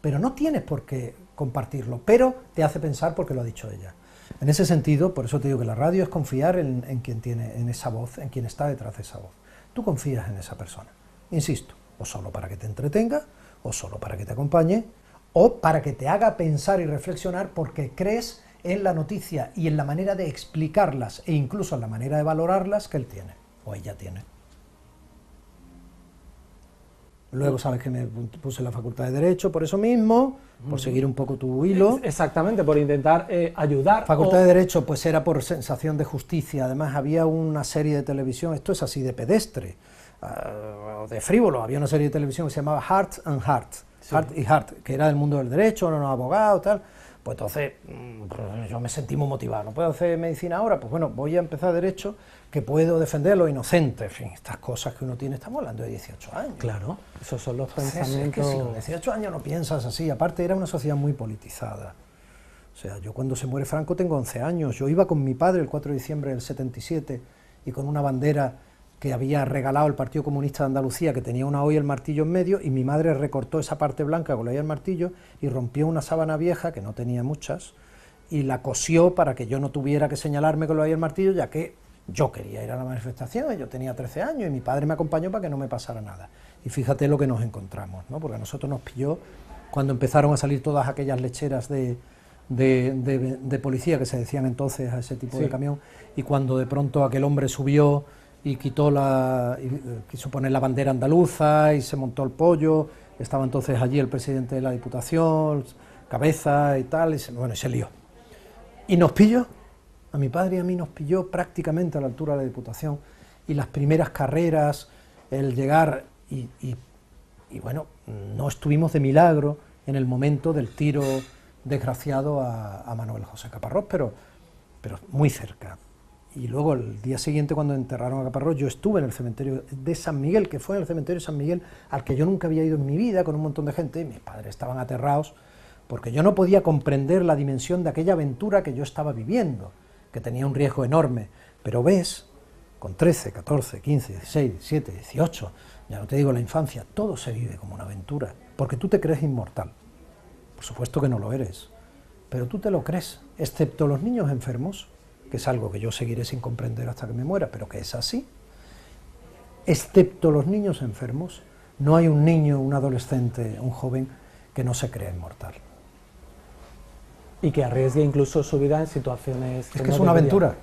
Pero no tienes por qué compartirlo, pero te hace pensar porque lo ha dicho ella. En ese sentido, por eso te digo que la radio es confiar en quien tiene, en esa voz, en quien está detrás de esa voz. Tú confías en esa persona, insisto, o solo para que te entretenga, o solo para que te acompañe, o para que te haga pensar y reflexionar porque crees en la noticia y en la manera de explicarlas e incluso en la manera de valorarlas que él tiene, o ella tiene. Luego sabes que me puse en la Facultad de Derecho por eso mismo, por seguir un poco tu hilo. Exactamente, por intentar ayudar. Facultad de Derecho pues era por sensación de justicia, además había una serie de televisión, esto es así de pedestre, de frívolo, había una serie de televisión que se llamaba Heart and Heart, sí. Heart y Heart, que era del mundo del derecho, eran unos abogados, tal. Pues entonces yo me sentí muy motivado, ¿no puedo hacer medicina ahora? Pues bueno, voy a empezar Derecho, que puedo defender a los inocentes, en fin, estas cosas que uno tiene, estamos hablando de 18 años. Claro, esos son los pensamientos... Es que si con 18 años no piensas así, aparte era una sociedad muy politizada. O sea, yo cuando se muere Franco tengo 11 años, yo iba con mi padre el 4 de diciembre del 77 y con una bandera que había regalado el Partido Comunista de Andalucía, que tenía una hoy el martillo en medio, y mi madre recortó esa parte blanca con la hoy el martillo y rompió una sábana vieja, que no tenía muchas, y la cosió para que yo no tuviera que señalarme con la hoy el martillo, ya que yo quería ir a la manifestación, yo tenía 13 años, y mi padre me acompañó para que no me pasara nada. Y fíjate lo que nos encontramos, ¿no? Porque a nosotros nos pilló cuando empezaron a salir todas aquellas lecheras de policía que se decían entonces a ese tipo de camión, y cuando de pronto aquel hombre subió y quiso poner la bandera andaluza y se montó el pollo, estaba entonces allí el presidente de la Diputación, Cabeza y tal, y se lió. Y nos pilló, a mi padre y a mí nos pilló prácticamente a la altura de la Diputación, y las primeras carreras, el llegar, y bueno, no estuvimos de milagro en el momento del tiro desgraciado a Manuel José Caparrós, pero muy cerca. Y luego el día siguiente, cuando enterraron a Caparrós, yo estuve en el cementerio de San Miguel, que fue en el cementerio de San Miguel al que yo nunca había ido en mi vida, con un montón de gente, y mis padres estaban aterrados, porque yo no podía comprender la dimensión de aquella aventura que yo estaba viviendo, que tenía un riesgo enorme. Pero ves, con 13, 14, 15, 16, 17, 18, ya no te digo la infancia, todo se vive como una aventura, porque tú te crees inmortal. Por supuesto que no lo eres, pero tú te lo crees, excepto los niños enfermos, que es algo que yo seguiré sin comprender hasta que me muera, pero que es así. Excepto los niños enfermos, no hay un niño, un adolescente, un joven que no se crea inmortal. Y que arriesgue incluso su vida en situaciones... Es que es una aventura.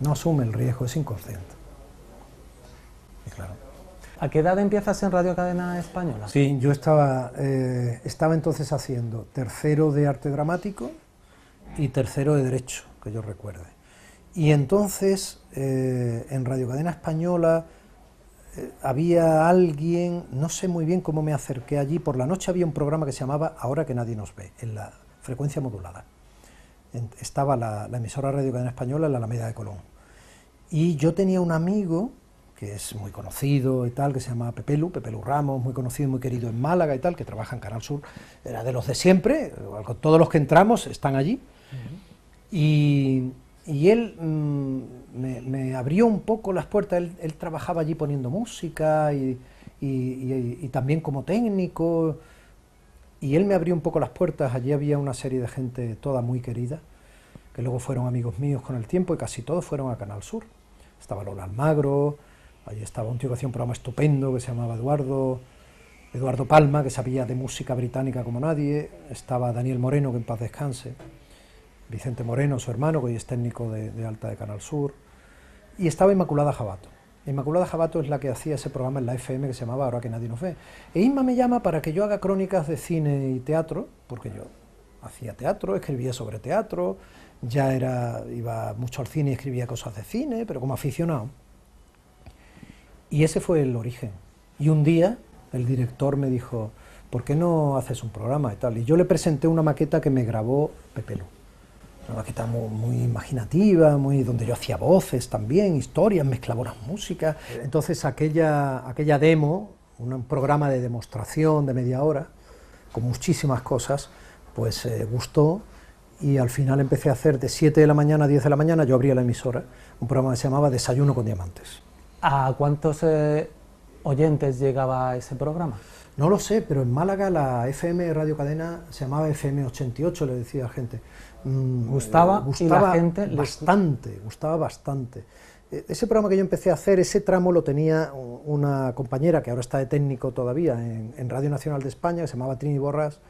No asume el riesgo, es inconsciente. Y claro. ¿A qué edad empiezas en Radio Cadena Española? Sí, yo estaba entonces haciendo tercero de arte dramático y tercero de derecho, que yo recuerde. Y entonces en Radio Cadena Española había alguien, no sé muy bien cómo me acerqué allí, por la noche había un programa que se llamaba Ahora que nadie nos ve, en la frecuencia modulada. Estaba la emisora Radio Cadena Española en la Alameda de Colón. Y yo tenía un amigo, que es muy conocido y tal, que se llama Pepelu Ramos, muy conocido y muy querido en Málaga y tal, que trabaja en Canal Sur, era de los de siempre, todos los que entramos están allí. Y él me abrió un poco las puertas, él trabajaba allí poniendo música y también como técnico, y él me abrió un poco las puertas. Allí había una serie de gente toda muy querida, que luego fueron amigos míos con el tiempo, y casi todos fueron a Canal Sur. Estaba Lola Almagro, allí estaba un tío que hacía un programa estupendo que se llamaba Eduardo Palma, que sabía de música británica como nadie, estaba Daniel Moreno, que en paz descanse, Vicente Moreno, su hermano, que hoy es técnico de alta de Canal Sur, y estaba Inmaculada Jabato. Inmaculada Jabato es la que hacía ese programa en la FM que se llamaba Ahora que nadie nos ve. E Inma me llama para que yo haga crónicas de cine y teatro, porque yo hacía teatro, escribía sobre teatro, iba mucho al cine y escribía cosas de cine, pero como aficionado. Y ese fue el origen. Y un día el director me dijo, ¿por qué no haces un programa y tal? Y yo le presenté una maqueta que me grabó Pepelu. Una maqueta muy imaginativa, donde yo hacía voces también, historias, mezclaba unas músicas. Entonces aquella demo, un programa de demostración de media hora, con muchísimas cosas, pues gustó, y al final empecé a hacer de 7 de la mañana a 10 de la mañana, yo abría la emisora, un programa que se llamaba Desayuno con Diamantes. ¿A cuántos oyentes llegaba ese programa? No lo sé, pero en Málaga la FM Radio Cadena se llamaba FM 88, le decía a la gente. Gustaba y la gente gustaba bastante. Ese programa que yo empecé a hacer, ese tramo lo tenía una compañera que ahora está de técnico todavía en Radio Nacional de España, que se llamaba Trini Borrás,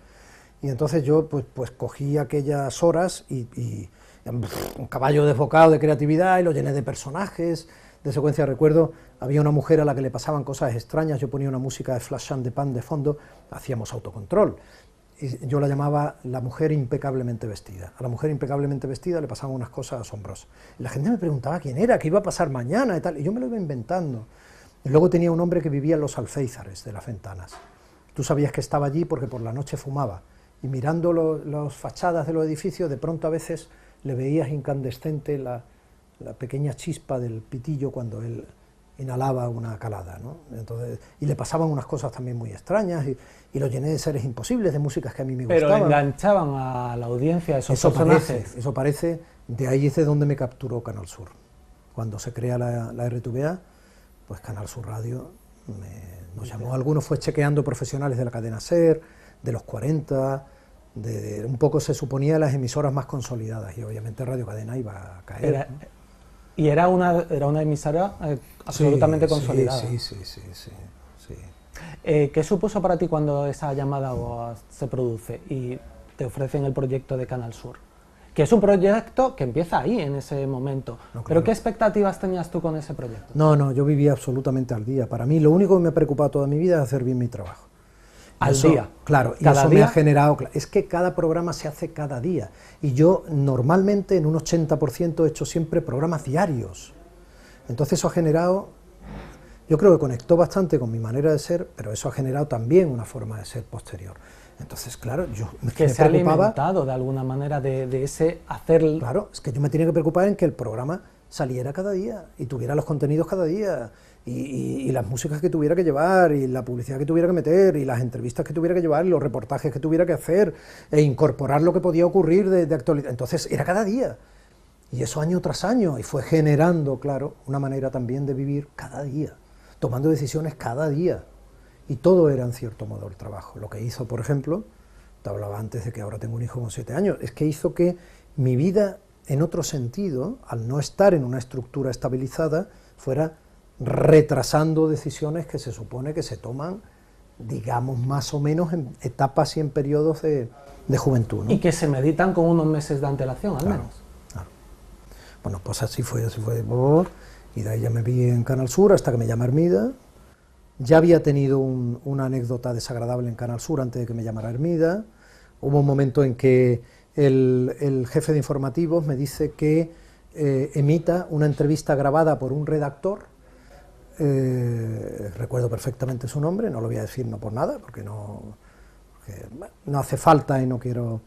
y entonces yo pues cogí aquellas horas y un caballo desbocado de creatividad, y lo llené de personajes, de secuencia. Recuerdo, había una mujer a la que le pasaban cosas extrañas, yo ponía una música de Flash and the Pan de fondo, hacíamos autocontrol, y yo la llamaba la mujer impecablemente vestida. A la mujer impecablemente vestida le pasaban unas cosas asombrosas. Y la gente me preguntaba quién era, qué iba a pasar mañana y tal, y yo me lo iba inventando. Y luego tenía un hombre que vivía en los alféizares de las ventanas. Tú sabías que estaba allí porque por la noche fumaba, y mirando las fachadas de los edificios, de pronto a veces le veías incandescente la pequeña chispa del pitillo cuando él inhalaba una calada, ¿no? Entonces, y le pasaban unas cosas también muy extrañas, y lo llené de seres imposibles, de músicas que a mí me gustaban. Pero enganchaban a la audiencia esos personajes. Eso parece, de ahí es de donde me capturó Canal Sur. Cuando se crea la RTVA, pues Canal Sur Radio nos llamó. Algunos fue chequeando profesionales de la cadena SER, de los 40, un poco se suponía las emisoras más consolidadas, y obviamente Radio Cadena iba a caer. Y era una emisora absolutamente consolidada. Sí. ¿Qué supuso para ti cuando esa llamada se produce y te ofrecen el proyecto de Canal Sur? Que es un proyecto que empieza ahí, en ese momento. No, claro. ¿Pero qué expectativas tenías tú con ese proyecto? No, yo vivía absolutamente al día. Para mí lo único que me ha preocupado toda mi vida es hacer bien mi trabajo. ¿Al día? Claro, y eso me ha generado... Es que cada programa se hace cada día, y yo normalmente en un 80% he hecho siempre programas diarios. Entonces eso ha generado... Yo creo que conectó bastante con mi manera de ser, pero eso ha generado también una forma de ser posterior. Entonces, claro, yo me Que se ha preocupaba, alimentado de alguna manera de ese hacer... claro, es que yo me tenía que preocupar en que el programa saliera cada día y tuviera los contenidos cada día y las músicas que tuviera que llevar y la publicidad que tuviera que meter y las entrevistas que tuviera que llevar y los reportajes que tuviera que hacer e incorporar lo que podía ocurrir de actualidad. Entonces era cada día y eso año tras año y fue generando, claro, una manera también de vivir cada día, tomando decisiones cada día y todo era en cierto modo el trabajo. Lo que hizo, por ejemplo, te hablaba antes de que ahora tengo un hijo con 7 años, es que hizo que mi vida en otro sentido, al no estar en una estructura estabilizada, fuera retrasando decisiones que se supone que se toman, digamos, más o menos en etapas y en periodos de juventud, ¿no? Y que se meditan con unos meses de antelación, al menos. Claro. Bueno, pues así fue, y de ahí ya me vi en Canal Sur hasta que me llama Hermida. Ya había tenido una anécdota desagradable en Canal Sur antes de que me llamara Hermida. Hubo un momento en que el jefe de informativos me dice que emita una entrevista grabada por un redactor. Recuerdo perfectamente su nombre, no lo voy a decir no por nada, porque no hace falta y no quiero,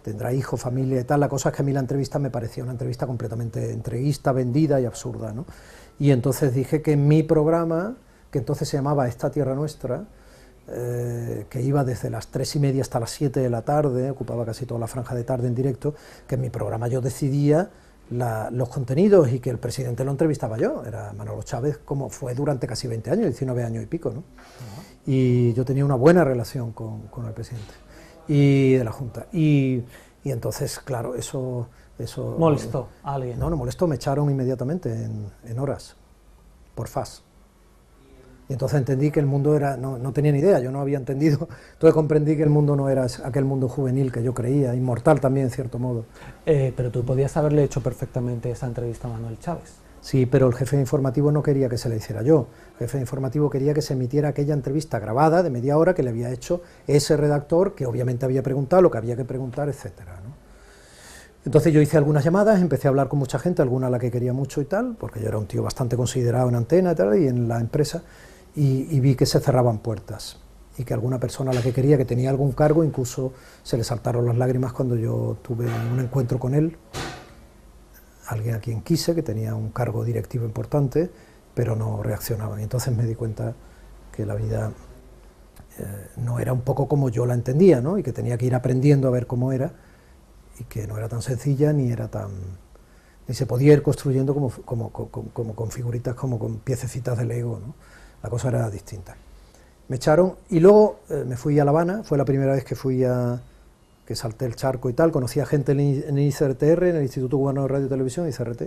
tendrá hijo, familia y tal. La cosa es que a mí la entrevista me parecía una entrevista completamente entreguista, vendida y absurda, ¿no? Y entonces dije que en mi programa, que entonces se llamaba Esta Tierra Nuestra, que iba desde las 3:30 hasta las 7 de la tarde, ocupaba casi toda la franja de tarde en directo, que en mi programa yo decidía los contenidos y que el presidente lo entrevistaba yo, era Manolo Chávez, como fue durante casi 20 años, 19 años y pico, ¿no? Y yo tenía una buena relación con el presidente y de la Junta. Y entonces, claro, eso ¿Molestó a alguien? No molestó, me echaron inmediatamente en horas, por FAS. Y entonces entendí que el mundo era, no tenía ni idea, yo no había entendido, entonces comprendí que el mundo no era aquel mundo juvenil que yo creía, inmortal también en cierto modo. Pero tú podías haberle hecho perfectamente esa entrevista a Manuel Chávez. Sí, pero el jefe de informativo no quería que se la hiciera yo, el jefe de informativo quería que se emitiera aquella entrevista grabada de media hora que le había hecho ese redactor, que obviamente había preguntado lo que había que preguntar, etcétera, ¿no? Entonces yo hice algunas llamadas, empecé a hablar con mucha gente, alguna a la que quería mucho y tal, porque yo era un tío bastante considerado en Antena y tal, y en la empresa, y vi que se cerraban puertas, y que alguna persona a la que quería, que tenía algún cargo, incluso se le saltaron las lágrimas cuando yo tuve un encuentro con él, alguien a quien quise, que tenía un cargo directivo importante, pero no reaccionaba, y entonces me di cuenta que la vida no era un poco como yo la entendía, ¿no? Y que tenía que ir aprendiendo a ver cómo era, y que no era tan sencilla, ni se podía ir construyendo como con figuritas, como con piececitas de Lego, ¿no? La cosa era distinta. Me echaron y luego me fui a La Habana, fue la primera vez que salté el charco y tal, conocí a gente en ICRTR, en el Instituto Cubano de Radio y Televisión, ICRT,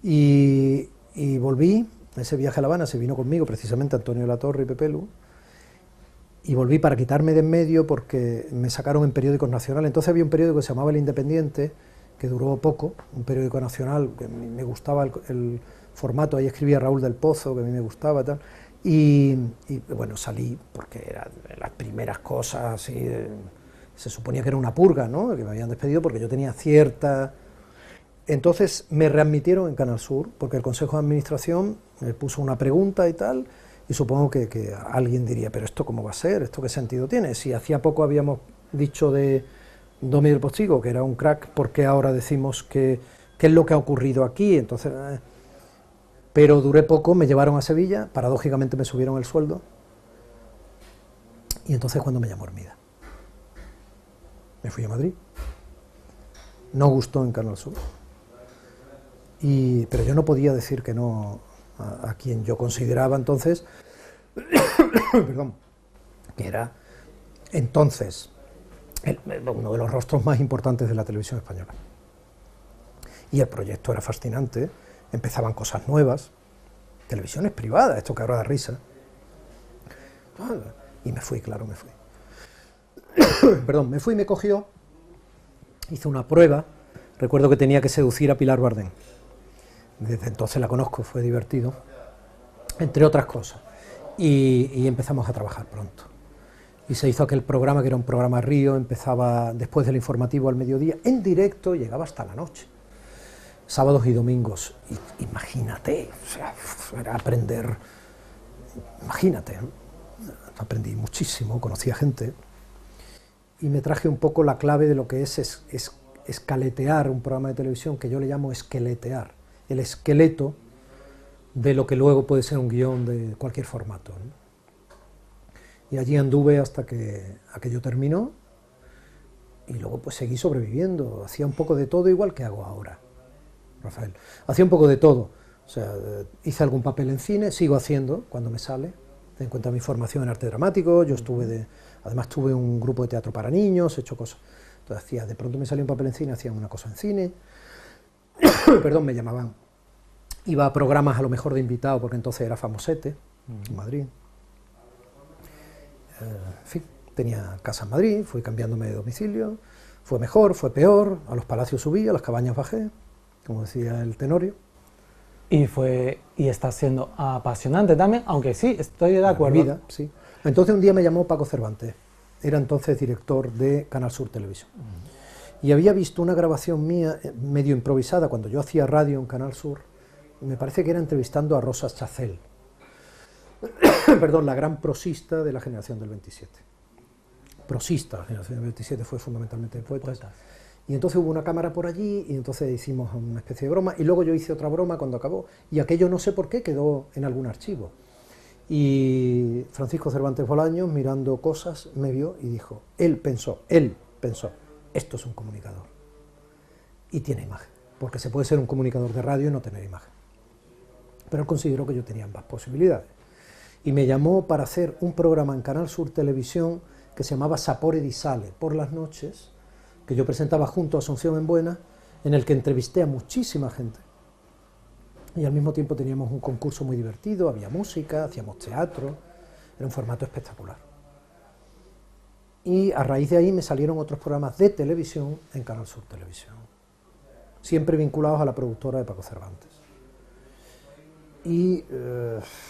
y volví, ese viaje a La Habana se vino conmigo precisamente Antonio Latorre y Pepe Lu, y volví para quitarme de en medio porque me sacaron en periódicos nacionales. Entonces había un periódico que se llamaba El Independiente, que duró poco, un periódico nacional, que me gustaba el formato, ahí escribía Raúl del Pozo, que a mí me gustaba y tal, y bueno, salí porque eran las primeras cosas, así, se suponía que era una purga, ¿no?, que me habían despedido porque yo tenía cierta... Entonces me readmitieron en Canal Sur, porque el Consejo de Administración me puso una pregunta y tal, y supongo que alguien diría, pero ¿esto cómo va a ser? ¿Esto qué sentido tiene? Si hacía poco habíamos dicho de Domi del Postigo, que era un crack, ¿por qué ahora decimos qué es lo que ha ocurrido aquí? Entonces, pero duré poco, me llevaron a Sevilla, paradójicamente me subieron el sueldo, y entonces cuando me llamó Hermida, me fui a Madrid, no gustó en Canal Sur, pero yo no podía decir que no a quien yo consideraba entonces, perdón, que era entonces uno de los rostros más importantes de la televisión española. Y el proyecto era fascinante, empezaban cosas nuevas, televisiones privadas, esto que ahora da risa. Y me fui, claro, me fui. Perdón, me fui, me cogió, hice una prueba, recuerdo que tenía que seducir a Pilar Bardem. Desde entonces la conozco, fue divertido, entre otras cosas. Y empezamos a trabajar pronto. Y se hizo aquel programa, que era un programa Río, empezaba después del informativo al mediodía, en directo, llegaba hasta la noche, sábados y domingos. Y imagínate, o sea, era aprender, imagínate, ¿no? Aprendí muchísimo, conocí a gente, y me traje un poco la clave de lo que es escaletear un programa de televisión, que yo le llamo esqueletear, el esqueleto de lo que luego puede ser un guión de cualquier formato, ¿no? Y allí anduve hasta que aquello terminó, y luego pues seguí sobreviviendo, hacía un poco de todo igual que hago ahora, Rafael. Hacía un poco de todo, o sea, hice algún papel en cine, sigo haciendo cuando me sale, ten en cuenta mi formación en arte dramático, yo además tuve un grupo de teatro para niños, he hecho cosas, entonces de pronto me salió un papel en cine, hacía una cosa en cine, perdón, me llamaban, iba a programas a lo mejor de invitado, porque entonces era famosete, en Madrid, en fin, tenía casa en Madrid, fui cambiándome de domicilio, fue mejor, fue peor, a los palacios subí, a las cabañas bajé, como decía el Tenorio. Y está siendo apasionante también, aunque sí, estoy de acuerdo. Vida, sí. Entonces un día me llamó Paco Cervantes, era entonces director de Canal Sur Televisión, y había visto una grabación mía, medio improvisada, cuando yo hacía radio en Canal Sur, me parece que era entrevistando a Rosa Chacel, perdón, la gran prosista de la generación del 27. Prosista, la generación del 27 fue fundamentalmente de poetas. Y entonces hubo una cámara por allí, y entonces hicimos una especie de broma, y luego yo hice otra broma cuando acabó, y aquello no sé por qué quedó en algún archivo. Y Francisco Cervantes Bolaños, mirando cosas, me vio y dijo, él pensó, esto es un comunicador. Y tiene imagen, porque se puede ser un comunicador de radio y no tener imagen. Pero él consideró que yo tenía ambas posibilidades. Y me llamó para hacer un programa en Canal Sur Televisión que se llamaba Sapore di Sale, por las noches, que yo presentaba junto a Asunción Embuena, en el que entrevisté a muchísima gente. Y al mismo tiempo teníamos un concurso muy divertido, había música, hacíamos teatro, era un formato espectacular. Y a raíz de ahí me salieron otros programas de televisión en Canal Sur Televisión, siempre vinculados a la productora de Paco Cervantes. Y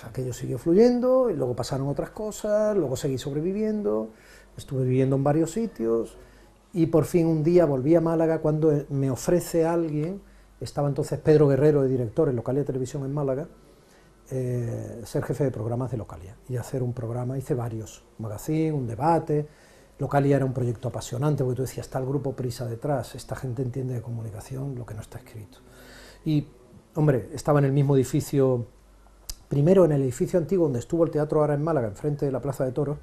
aquello siguió fluyendo, y luego pasaron otras cosas, luego seguí sobreviviendo, estuve viviendo en varios sitios, y por fin un día volví a Málaga cuando me ofrece alguien, estaba entonces Pedro Guerrero de director en Localia Televisión en Málaga, ser jefe de programas de Localia, y hacer un programa, hice varios, un magazine, un debate. Localia era un proyecto apasionante, porque tú decías, está el grupo Prisa detrás, esta gente entiende de comunicación lo que no está escrito. Y, hombre, estaba en el mismo edificio, primero en el edificio antiguo donde estuvo el teatro ahora en Málaga, enfrente de la Plaza de Toros,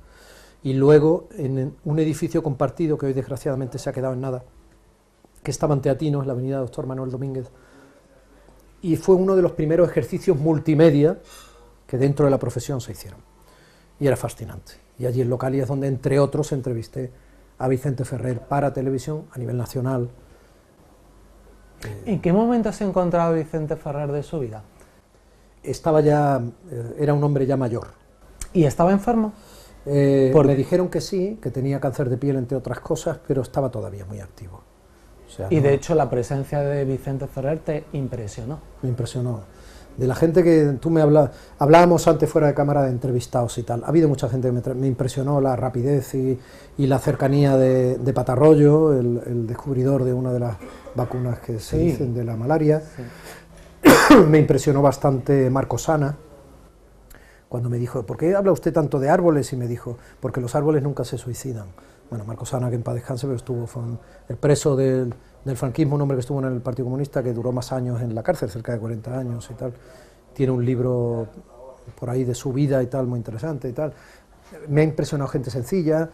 y luego en un edificio compartido que hoy desgraciadamente se ha quedado en nada, que estaba en Teatinos, en la avenida Doctor Manuel Domínguez, y fue uno de los primeros ejercicios multimedia que dentro de la profesión se hicieron, y era fascinante. Y allí en Localia es donde, entre otros, entrevisté a Vicente Ferrer para televisión a nivel nacional. ¿En qué momento se encontraba Vicente Ferrer de su vida? Estaba ya, era un hombre ya mayor. ¿Y estaba enfermo? Me dijeron que sí, que tenía cáncer de piel, entre otras cosas, pero estaba todavía muy activo. O sea, y de hecho la presencia de Vicente Ferrer te impresionó. Me impresionó. De la gente que tú me hablábamos antes fuera de cámara de entrevistados y tal, ha habido mucha gente que me impresionó la rapidez y la cercanía de Patarroyo, el descubridor de una de las vacunas que se dicen de la malaria. Sí. Me impresionó bastante Marcosana, cuando me dijo, ¿por qué habla usted tanto de árboles? Y me dijo, porque los árboles nunca se suicidan. Bueno, Marcosana, que en paz descanse, pero fue el preso del franquismo, un hombre que estuvo en el Partido Comunista, que duró más años en la cárcel, cerca de 40 años y tal. Tiene un libro por ahí de su vida y tal, muy interesante y tal. Me ha impresionado gente sencilla,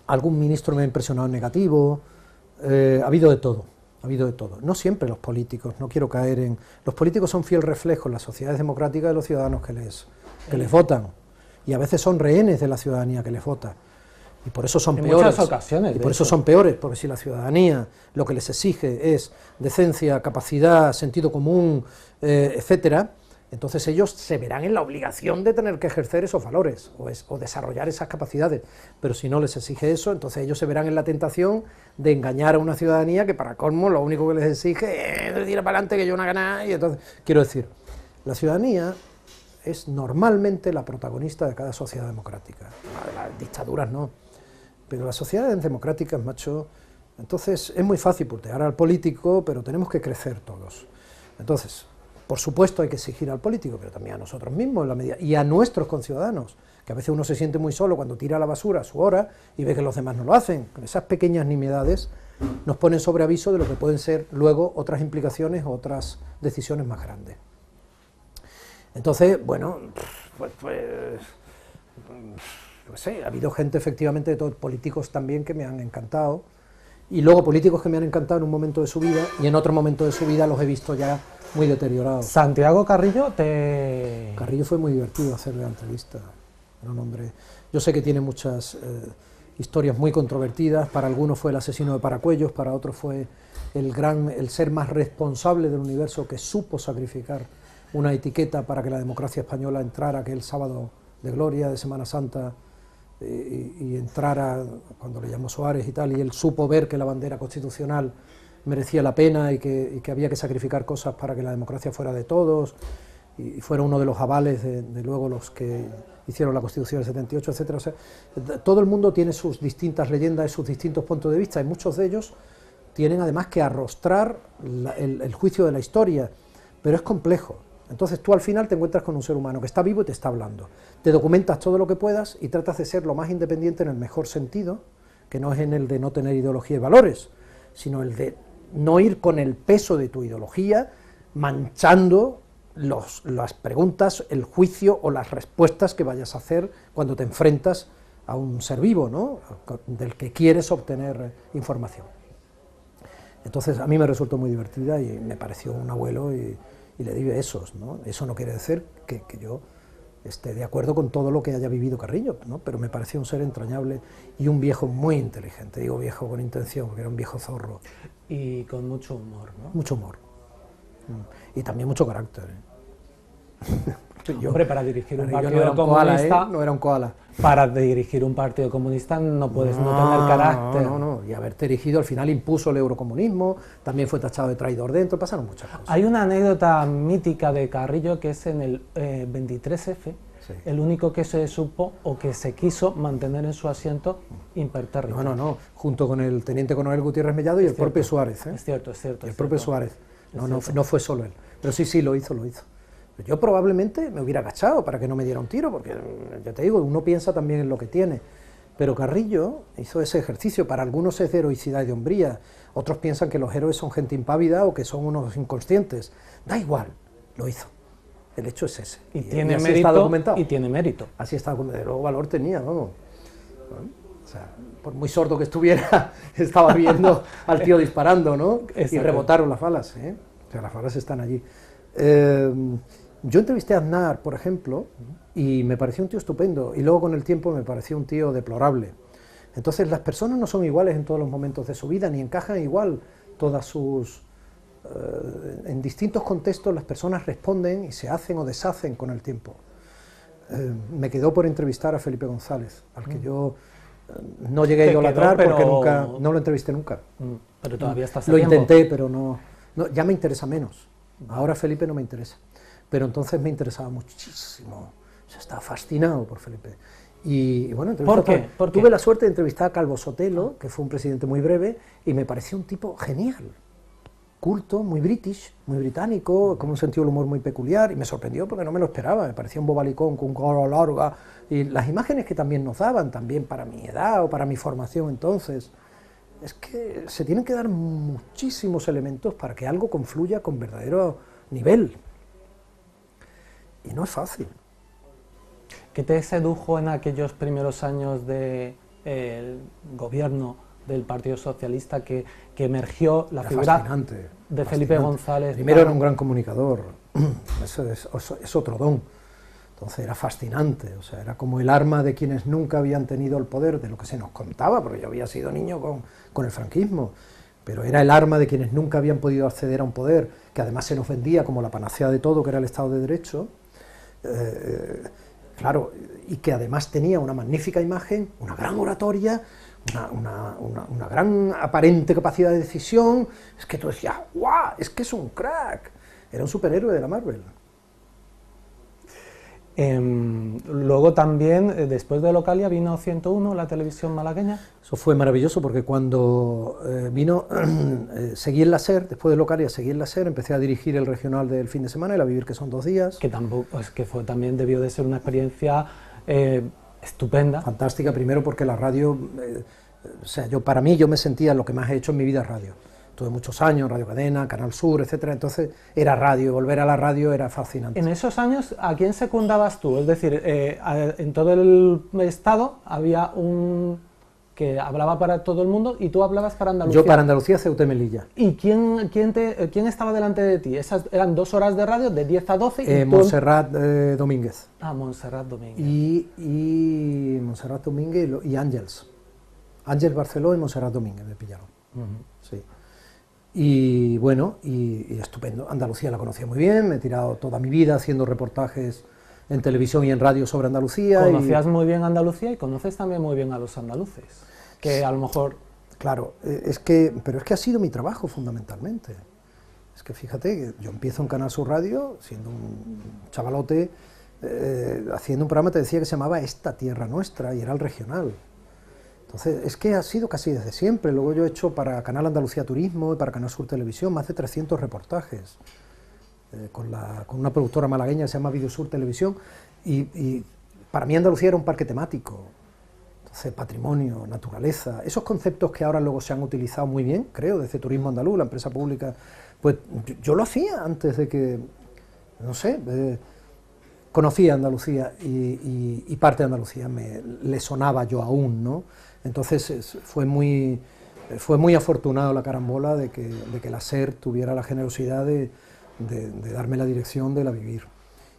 algún ministro me ha impresionado en negativo, ha habido de todo. Ha habido de todo. No siempre los políticos, no quiero caer en... Los políticos son fiel reflejo en las sociedades democráticas de los ciudadanos que les votan. Y a veces son rehenes de la ciudadanía que les vota. Y por eso son peores. En muchas ocasiones. Y por eso son peores, porque si la ciudadanía lo que les exige es decencia, capacidad, sentido común, etcétera, entonces ellos se verán en la obligación de tener que ejercer esos valores o desarrollar esas capacidades, pero si no les exige eso, entonces ellos se verán en la tentación de engañar a una ciudadanía que para colmo lo único que les exige es tira para adelante que yo una gana, y entonces, quiero decir, la ciudadanía es normalmente la protagonista de cada sociedad democrática, las dictaduras no, pero las sociedades democráticas, macho, entonces es muy fácil putear al político, pero tenemos que crecer todos. Entonces, por supuesto hay que exigir al político, pero también a nosotros mismos en la medida, y a nuestros conciudadanos, que a veces uno se siente muy solo cuando tira a la basura a su hora y ve que los demás no lo hacen. Esas pequeñas nimiedades nos ponen sobre aviso de lo que pueden ser luego otras implicaciones o otras decisiones más grandes. Entonces, bueno, no sé, ha habido gente efectivamente, de todos, políticos también que me han encantado, y luego políticos que me han encantado en un momento de su vida, y en otro momento de su vida los he visto ya muy deteriorados. Santiago Carrillo Carrillo fue muy divertido hacerle la entrevista, era un hombre, yo sé que tiene muchas historias muy controvertidas, para algunos fue el asesino de Paracuellos, para otros fue el ser más responsable del universo, que supo sacrificar una etiqueta para que la democracia española entrara aquel sábado de gloria de Semana Santa, y entrara cuando le llamó Suárez y tal, y él supo ver que la bandera constitucional merecía la pena y que había que sacrificar cosas para que la democracia fuera de todos, y fuera uno de los avales de luego los que hicieron la Constitución del 78, etc. O sea, todo el mundo tiene sus distintas leyendas y sus distintos puntos de vista, y muchos de ellos tienen además que arrostrar el juicio de la historia, pero es complejo. Entonces tú al final te encuentras con un ser humano que está vivo y te está hablando. Te documentas todo lo que puedas y tratas de ser lo más independiente en el mejor sentido, que no es en el de no tener ideología y valores, sino el de no ir con el peso de tu ideología manchando las preguntas, el juicio o las respuestas que vayas a hacer cuando te enfrentas a un ser vivo, ¿no?, del que quieres obtener información. Entonces a mí me resultó muy divertida y me pareció un abuelo, y le di besos, ¿no? Eso no quiere decir que yo esté de acuerdo con todo lo que haya vivido Carrillo, ¿no?, pero me pareció un ser entrañable y un viejo muy inteligente, digo viejo con intención, porque era un viejo zorro. Y con mucho humor, ¿no? Mucho humor. Y también mucho carácter, Hombre, para dirigir un partido no era un comunista... koala, no era un koala. Para dirigir un partido comunista no puedes no tener carácter. No, y haberte dirigido, al final impuso el eurocomunismo, también fue tachado de traidor dentro, pasaron muchas cosas. Hay una anécdota mítica de Carrillo que es en el 23F, sí, el único que se supo o que se quiso mantener en su asiento impertérrito. No, junto con el teniente coronel Gutiérrez Mellado y el propio Suárez. Es cierto. El propio Suárez, no fue solo él, pero sí, lo hizo. Yo probablemente me hubiera agachado para que no me diera un tiro, porque ya te digo, uno piensa también en lo que tiene, pero Carrillo hizo ese ejercicio. Para algunos es de heroicidad y de hombría, otros piensan que los héroes son gente impávida o que son unos inconscientes, da igual, lo hizo, el hecho es ese. Y tiene mérito, y tiene mérito. Así está documentado, luego valor tenía, vamos. O sea, por muy sordo que estuviera, estaba viendo al tío disparando, ¿no? Y rebotaron las balas, ¿eh? O sea, las balas están allí. Yo entrevisté a Aznar, por ejemplo, y me pareció un tío estupendo, y luego con el tiempo me pareció un tío deplorable. Entonces las personas no son iguales en todos los momentos de su vida, ni encajan igual todas sus... en distintos contextos las personas responden y se hacen o deshacen con el tiempo. Me quedó por entrevistar a Felipe González, al que yo no llegué a idolatrar porque no lo entrevisté nunca. Pero todavía estás a Lo tiempo. intenté, pero no, ya me interesa menos. Ahora Felipe no me interesa. Pero entonces me interesaba muchísimo, o sea, estaba fascinado por Felipe. Y bueno, ¿Por qué? Tuve la suerte de entrevistar a Calvo Sotelo, que fue un presidente muy breve, y me pareció un tipo genial, culto, muy british, muy británico, con un sentido del humor muy peculiar, y me sorprendió porque no me lo esperaba, me parecía un bobalicón con un cara larga, y las imágenes que también nos daban, también para mi edad o para mi formación entonces, es que se tienen que dar muchísimos elementos para que algo confluya con verdadero nivel. Y no es fácil. ¿Qué te sedujo en aquellos primeros años del gobierno del Partido Socialista que emergió la figura de Felipe González? Primero era un gran comunicador, eso es otro don. Entonces era fascinante, o sea, era como el arma de quienes nunca habían tenido el poder, de lo que se nos contaba, porque yo había sido niño con el franquismo, pero era el arma de quienes nunca habían podido acceder a un poder, que además se nos vendía como la panacea de todo, que era el Estado de Derecho. Claro, y que además tenía una magnífica imagen, una gran oratoria, una gran aparente capacidad de decisión. Es que tú decías, ¡guau! Es que es un crack. Era un superhéroe de la Marvel. Luego también, después de Localia, vino 101, la televisión malagueña. Eso fue maravilloso porque cuando vino, seguí en la SER, después de Localia seguí en la SER, empecé a dirigir el regional del fin de semana, el A Vivir, que son 2 días. Que tampoco, que fue, también debió de ser una experiencia estupenda. Fantástica, primero porque la radio, o sea, para mí yo me sentía, lo que más he hecho en mi vida es radio. Tuve muchos años, Radio Cadena, Canal Sur, etcétera, entonces era radio, volver a la radio era fascinante. En esos años, ¿a quién secundabas tú? Es decir, en todo el estado había un que hablaba para todo el mundo y tú hablabas para Andalucía. Yo para Andalucía, Ceuta y Melilla. ¿Y quién estaba delante de ti? Esas eran 2 horas de radio, de 10 a 12. Montserrat Domínguez. Ah, Montserrat Domínguez. Y Montserrat Domínguez y Ángels. Ángels Barceló y Montserrat Domínguez me pillaron. Sí. Y bueno, y estupendo. Andalucía la conocía muy bien, me he tirado toda mi vida haciendo reportajes en televisión y en radio sobre Andalucía. Conocías muy bien Andalucía y conoces también muy bien a los andaluces, que a lo mejor... Claro, pero es que ha sido mi trabajo fundamentalmente. Es que fíjate, que yo empiezo en Canal Sur Radio, siendo un chavalote, haciendo un programa, te decía, que se llamaba Esta Tierra Nuestra, y era el regional. Entonces, es que ha sido casi desde siempre. Luego yo he hecho para Canal Andalucía Turismo y para Canal Sur Televisión más de 300 reportajes, con una productora malagueña que se llama Videosur Televisión, y para mí Andalucía era un parque temático. Entonces, patrimonio, naturaleza, esos conceptos que ahora luego se han utilizado muy bien, creo, desde Turismo Andaluz, la empresa pública, pues yo lo hacía antes de que, no sé, conocía Andalucía y parte de Andalucía le sonaba yo aún, ¿no? Entonces fue muy afortunado la carambola de que la SER tuviera la generosidad de darme la dirección de La Vivir.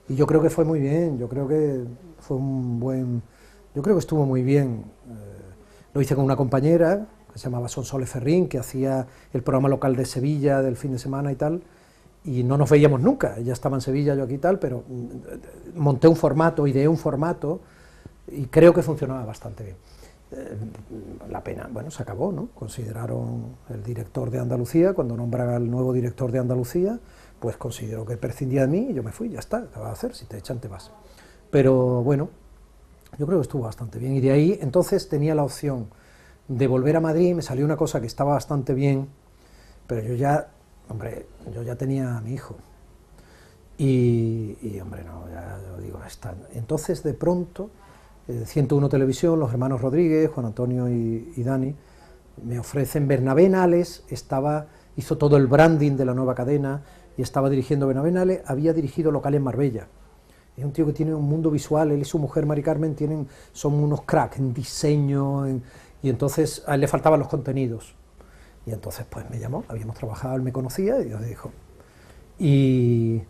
Y yo creo que fue muy bien, yo creo que estuvo muy bien. Lo hice con una compañera que se llamaba Sonsoles Ferrín, que hacía el programa local de Sevilla del fin de semana y tal, y no nos veíamos nunca. Ella estaba en Sevilla, yo aquí y tal, pero monté un formato, ideé un formato, y creo que funcionaba bastante bien. La pena, bueno, se acabó, ¿no? Consideraron el director de Andalucía, cuando nombran al nuevo director de Andalucía, pues consideró que prescindía de mí y yo me fui, ya está, ¿qué vas a hacer? Si te echan, te vas. Pero bueno, yo creo que estuvo bastante bien, y de ahí entonces tenía la opción de volver a Madrid. Me salió una cosa que estaba bastante bien, pero yo ya tenía a mi hijo, y hombre, no, ya lo digo, entonces de pronto, 101 Televisión, los hermanos Rodríguez, Juan Antonio y Dani, me ofrecen. Bernabé Nales hizo todo el branding de la nueva cadena, y estaba dirigiendo Bernabé Nales, había dirigido Local en Marbella. Es un tío que tiene un mundo visual, él y su mujer Mari Carmen son unos cracks en diseño, y entonces a él le faltaban los contenidos. Y entonces pues me llamó, habíamos trabajado, él me conocía, y yo dijo. Y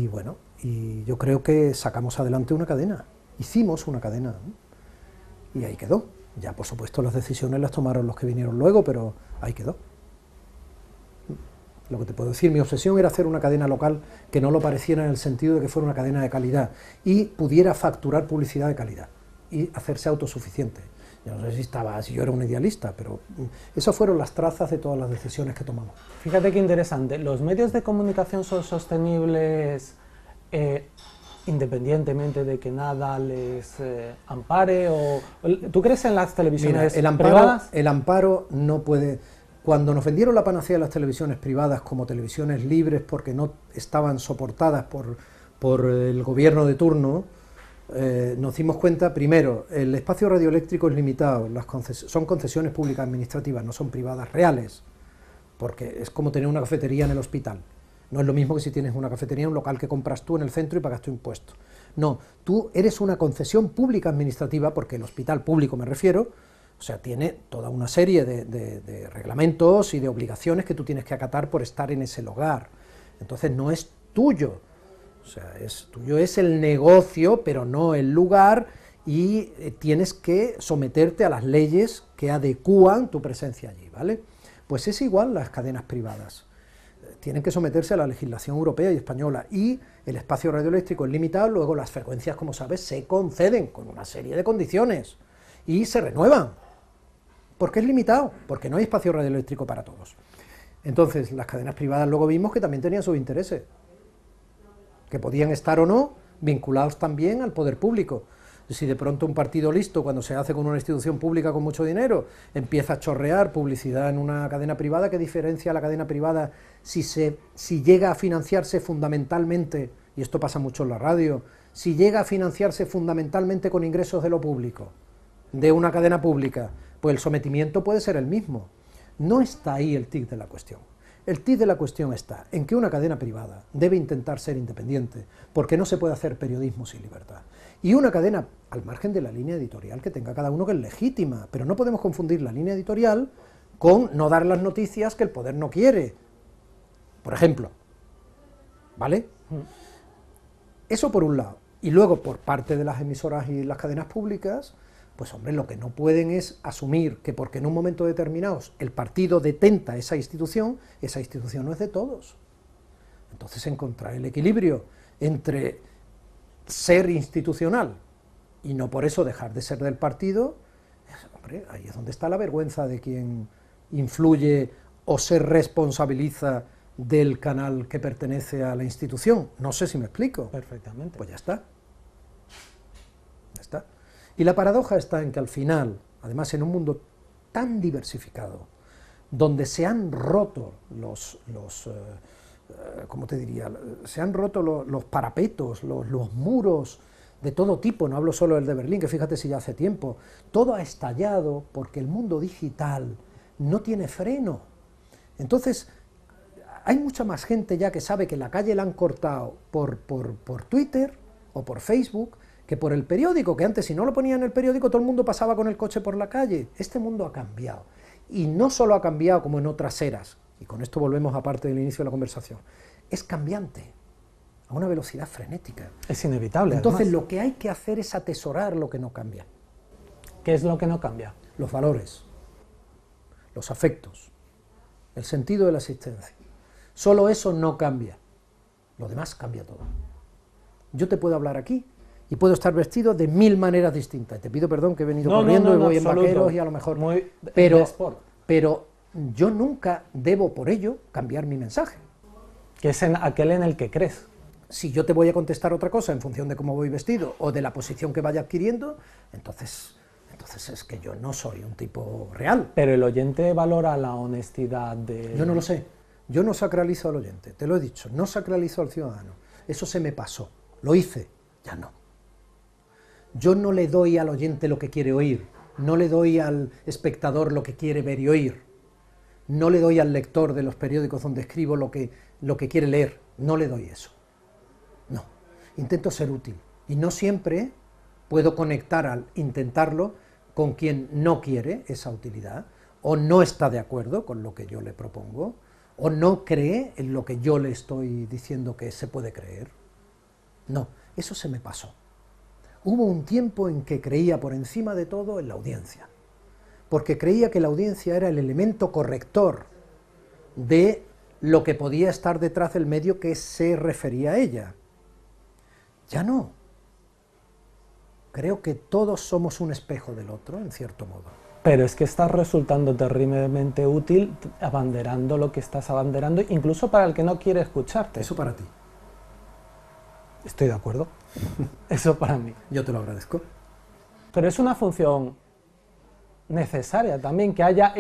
bueno, y yo creo que sacamos adelante una cadena, hicimos una cadena, ¿no? Y ahí quedó. Ya por supuesto las decisiones las tomaron los que vinieron luego, pero ahí quedó. Lo que te puedo decir, mi obsesión era hacer una cadena local que no lo pareciera, en el sentido de que fuera una cadena de calidad y pudiera facturar publicidad de calidad y hacerse autosuficiente. Yo no sé si yo era un idealista, pero esas fueron las trazas de todas las decisiones que tomamos. Fíjate qué interesante, los medios de comunicación son sostenibles independientemente de que nada les ampare, o ¿tú crees en las televisiones privadas? El amparo no puede. Cuando nos vendieron la panacea de las televisiones privadas como televisiones libres porque no estaban soportadas por el gobierno de turno, nos dimos cuenta, primero, el espacio radioeléctrico es limitado, son concesiones públicas administrativas, no son privadas reales, porque es como tener una cafetería en el hospital. No es lo mismo que si tienes una cafetería en un local que compras tú en el centro y pagas tu impuesto. No, tú eres una concesión pública administrativa, porque el hospital público me refiero, o sea, tiene toda una serie de reglamentos y de obligaciones que tú tienes que acatar por estar en ese lugar. Entonces no es tuyo, o sea, tuyo es el negocio, pero no el lugar, y tienes que someterte a las leyes que adecúan tu presencia allí, ¿vale? Pues es igual las cadenas privadas. Tienen que someterse a la legislación europea y española, y el espacio radioeléctrico es limitado. Luego las frecuencias, como sabes, se conceden con una serie de condiciones y se renuevan. ¿Por qué es limitado? Porque no hay espacio radioeléctrico para todos. Entonces, las cadenas privadas luego vimos que también tenían sus intereses, que podían estar o no vinculados también al poder público. Si de pronto un partido listo, cuando se hace con una institución pública con mucho dinero, empieza a chorrear publicidad en una cadena privada, ¿qué diferencia a la cadena privada si llega a financiarse fundamentalmente, y esto pasa mucho en la radio, si llega a financiarse fundamentalmente con ingresos de lo público, de una cadena pública, pues el sometimiento puede ser el mismo. No está ahí el tic de la cuestión. El tic de la cuestión está en que una cadena privada debe intentar ser independiente, porque no se puede hacer periodismo sin libertad. Y una cadena, al margen de la línea editorial que tenga cada uno, que es legítima, pero no podemos confundir la línea editorial con no dar las noticias que el poder no quiere, por ejemplo, ¿vale? Eso por un lado. Y luego, por parte de las emisoras y las cadenas públicas, pues hombre, lo que no pueden es asumir que porque en un momento determinado el partido detenta esa institución no es de todos. Entonces, encontrar el equilibrio entre ser institucional y no por eso dejar de ser del partido, hombre, ahí es donde está la vergüenza de quien influye o se responsabiliza del canal que pertenece a la institución. No sé si me explico. Perfectamente. Pues ya está. Ya está. Y la paradoja está en que al final, además en un mundo tan diversificado, donde se han roto ¿cómo te diría? Se han roto los parapetos, los muros de todo tipo, no hablo solo del de Berlín, que fíjate si ya hace tiempo, todo ha estallado porque el mundo digital no tiene freno. Entonces, hay mucha más gente ya que sabe que la calle la han cortado por Twitter o por Facebook, que por el periódico, que antes si no lo ponía en el periódico todo el mundo pasaba con el coche por la calle. Este mundo ha cambiado, y no solo ha cambiado como en otras eras, y con esto volvemos a parte del inicio de la conversación, es cambiante, a una velocidad frenética. Es inevitable. Entonces además, lo que hay que hacer es atesorar lo que no cambia. ¿qué es lo que no cambia? Los valores, los afectos, el sentido de la existencia. Solo eso no cambia, lo demás cambia todo. Yo te puedo hablar aquí y puedo estar vestido de 1000 maneras distintas. Te pido perdón que he venido corriendo y voy en vaqueros y a lo mejor... Pero yo nunca debo por ello cambiar mi mensaje. Que es aquel en el que crees. Si yo te voy a contestar otra cosa en función de cómo voy vestido o de la posición que vaya adquiriendo, entonces es que yo no soy un tipo real. Pero el oyente valora la honestidad de... Yo no lo sé. Yo no sacralizo al oyente, te lo he dicho, no sacralizo al ciudadano. Eso se me pasó, lo hice, ya no. Yo no le doy al oyente lo que quiere oír, no le doy al espectador lo que quiere ver y oír, no le doy al lector de los periódicos donde escribo lo que quiere leer, no le doy eso. No, intento ser útil y no siempre puedo conectar al intentarlo con quien no quiere esa utilidad o no está de acuerdo con lo que yo le propongo o no cree en lo que yo le estoy diciendo que se puede creer. No, eso se me pasó. Hubo un tiempo en que creía por encima de todo en la audiencia, porque creía que la audiencia era el elemento corrector de lo que podía estar detrás del medio que se refería a ella. Ya no. Creo que todos somos un espejo del otro, en cierto modo. Pero es que estás resultando terriblemente útil abanderando lo que estás abanderando, incluso para el que no quiere escucharte. Eso para ti. Estoy de acuerdo. Eso para mí. Yo te lo agradezco. Pero es una función necesaria también, que haya...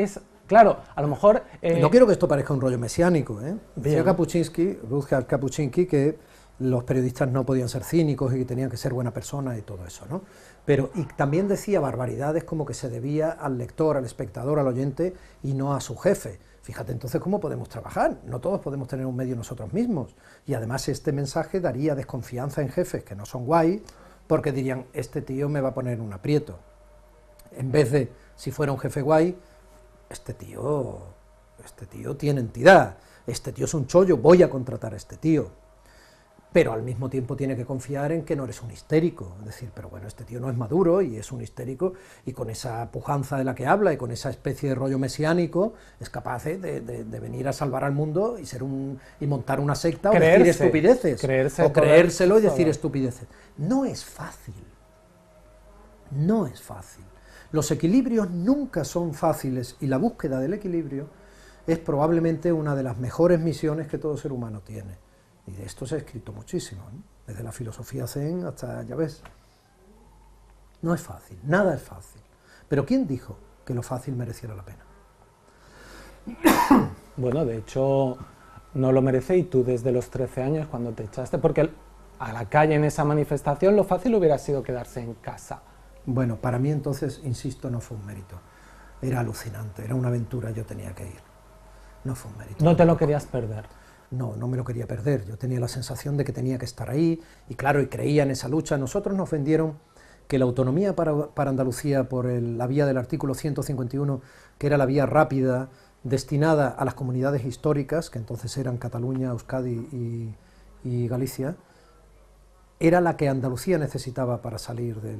Claro, a lo mejor... No quiero que esto parezca un rollo mesiánico, ¿eh? Decía Bien. Rutger Kapuscinski, que los periodistas no podían ser cínicos y que tenían que ser buena persona y todo eso, ¿no? Pero y también decía barbaridades como que se debía al lector, al espectador, al oyente y no a su jefe. Fíjate entonces cómo podemos trabajar, no todos podemos tener un medio nosotros mismos. Y además este mensaje daría desconfianza en jefes que no son guay, porque dirían, este tío me va a poner en un aprieto. En vez de, si fuera un jefe guay, este tío tiene entidad, este tío es un chollo, voy a contratar a este tío. Pero al mismo tiempo tiene que confiar en que no eres un histérico, es decir, pero bueno, este tío no es maduro y es un histérico, y con esa pujanza de la que habla y con esa especie de rollo mesiánico es capaz de venir a salvar al mundo y montar una secta o decir estupideces, o creérselo y decir estupideces. No es fácil, no es fácil. Los equilibrios nunca son fáciles y la búsqueda del equilibrio es probablemente una de las mejores misiones que todo ser humano tiene. Y de esto se ha escrito muchísimo, ¿no? Desde la filosofía zen hasta, ya ves, no es fácil, nada es fácil. Pero ¿quién dijo que lo fácil mereciera la pena? Bueno, de hecho, no lo merece, y tú desde los 13 años, cuando te echaste, porque a la calle en esa manifestación, lo fácil hubiera sido quedarse en casa. Bueno, para mí entonces, insisto, no fue un mérito. Era alucinante, era una aventura, yo tenía que ir. No fue un mérito. No te lo querías perder. No, no me lo quería perder. Yo tenía la sensación de que tenía que estar ahí, y claro, y creía en esa lucha. Nosotros nos vendieron que la autonomía para Andalucía por la vía del artículo 151, que era la vía rápida, destinada a las comunidades históricas, que entonces eran Cataluña, Euskadi y Galicia, era la que Andalucía necesitaba para salir de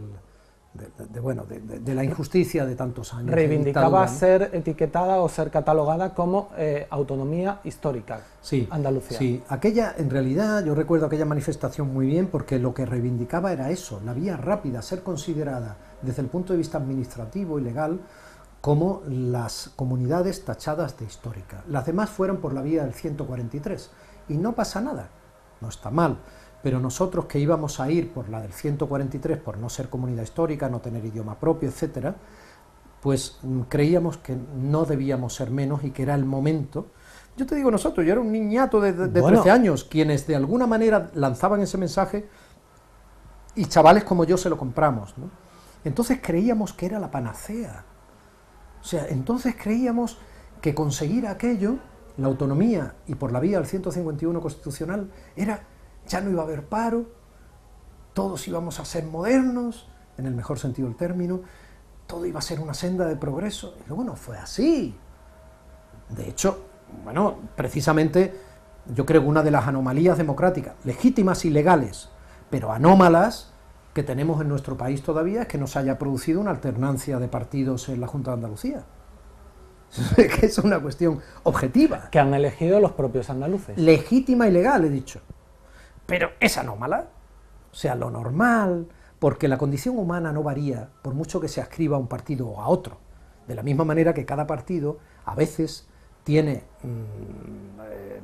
la injusticia de tantos años. Reivindicaba ser etiquetada o ser catalogada como autonomía histórica, sí, Andalucía. Sí, en realidad yo recuerdo aquella manifestación muy bien, porque lo que reivindicaba era eso, la vía rápida, ser considerada desde el punto de vista administrativo y legal como las comunidades tachadas de histórica. Las demás fueron por la vía del 143, y no pasa nada, no está mal, pero nosotros que íbamos a ir por la del 143, por no ser comunidad histórica, no tener idioma propio, etcétera, pues creíamos que no debíamos ser menos y que era el momento. Yo te digo nosotros, yo era un niñato de 13 años, quienes de alguna manera lanzaban ese mensaje, y chavales como yo se lo compramos, ¿no? Entonces creíamos que era la panacea. O sea, entonces creíamos que conseguir aquello, la autonomía y por la vía del 151 constitucional, ya no iba a haber paro, todos íbamos a ser modernos, en el mejor sentido del término, todo iba a ser una senda de progreso, y luego no fue así. De hecho, bueno, precisamente yo creo que una de las anomalías democráticas, legítimas y legales, pero anómalas, que tenemos en nuestro país todavía, es que no se haya producido una alternancia de partidos en la Junta de Andalucía. Que es una cuestión objetiva. Que han elegido los propios andaluces. Legítima y legal, he dicho. Pero es anómala. O sea, lo normal, porque la condición humana no varía por mucho que se adscriba a un partido o a otro. De la misma manera que cada partido a veces tiene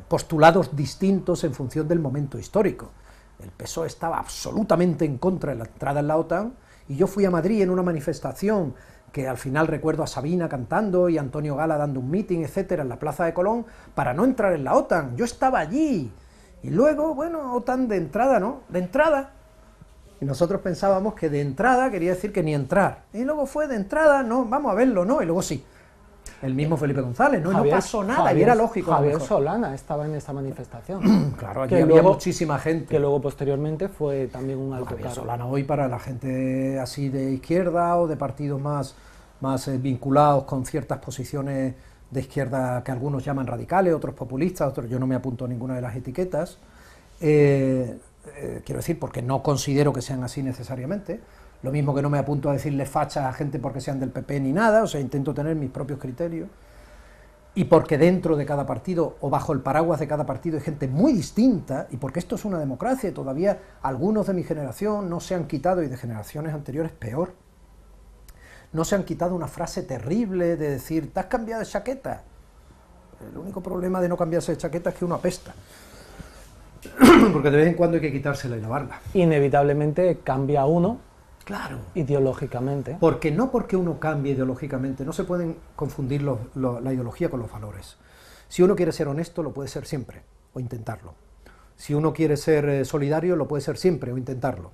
postulados distintos en función del momento histórico. El PSOE estaba absolutamente en contra de la entrada en la OTAN, y yo fui a Madrid en una manifestación que al final recuerdo a Sabina cantando y a Antonio Gala dando un meeting, etcétera, en la Plaza de Colón, para no entrar en la OTAN. Yo estaba allí, y luego, bueno, OTAN de entrada, ¿no? De entrada. Y nosotros pensábamos que de entrada quería decir que ni entrar. Y luego fue de entrada, no, vamos a verlo, ¿no? Y luego sí. El mismo Felipe González, ¿no? Javier, no pasó nada, y era lógico. Javier Solana estaba en esa manifestación. Claro, allí había muchísima gente. Que luego posteriormente fue también un alto Javier cargo. Solana hoy, para la gente así de izquierda o de partidos más vinculados con ciertas posiciones de izquierda que algunos llaman radicales, otros populistas, otros, yo no me apunto a ninguna de las etiquetas, quiero decir, porque no considero que sean así necesariamente. Lo mismo que no me apunto a decirle facha a gente porque sean del PP ni nada, o sea, intento tener mis propios criterios, y porque dentro de cada partido o bajo el paraguas de cada partido hay gente muy distinta, y porque esto es una democracia y todavía algunos de mi generación no se han quitado, y de generaciones anteriores peor, no se han quitado una frase terrible de decir, ¿te has cambiado de chaqueta? El único problema de no cambiarse de chaqueta es que uno apesta. Porque de vez en cuando hay que quitársela y lavarla. Inevitablemente cambia uno. Claro. Ideológicamente. Porque uno cambie ideológicamente, no se pueden confundir la ideología con los valores. Si uno quiere ser honesto, lo puede ser siempre, o intentarlo. Si uno quiere ser solidario, lo puede ser siempre, o intentarlo.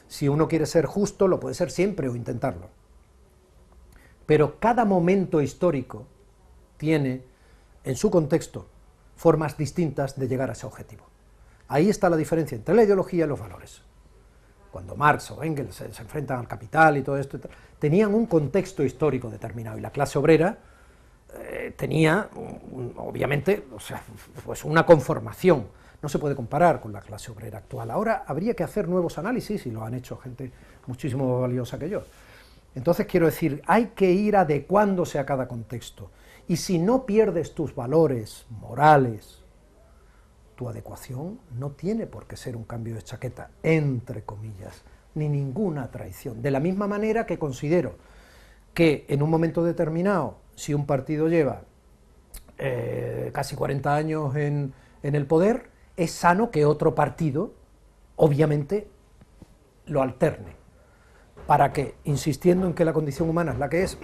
Si uno quiere ser justo, lo puede ser siempre, o intentarlo. Pero cada momento histórico tiene, en su contexto, formas distintas de llegar a ese objetivo. Ahí está la diferencia entre la ideología y los valores. Cuando Marx o Engels se enfrentan al capital y todo esto, tenían un contexto histórico determinado, y la clase obrera tenía, obviamente, o sea, pues una conformación. No se puede comparar con la clase obrera actual. Ahora habría que hacer nuevos análisis, y lo han hecho gente muchísimo más valiosa que yo. Entonces quiero decir, hay que ir adecuándose a cada contexto, y si no pierdes tus valores morales, tu adecuación no tiene por qué ser un cambio de chaqueta, entre comillas, ni ninguna traición. De la misma manera que considero que en un momento determinado, si un partido lleva casi 40 años en el poder, es sano que otro partido, obviamente, lo alterne, para que, insistiendo en que la condición humana es la que es,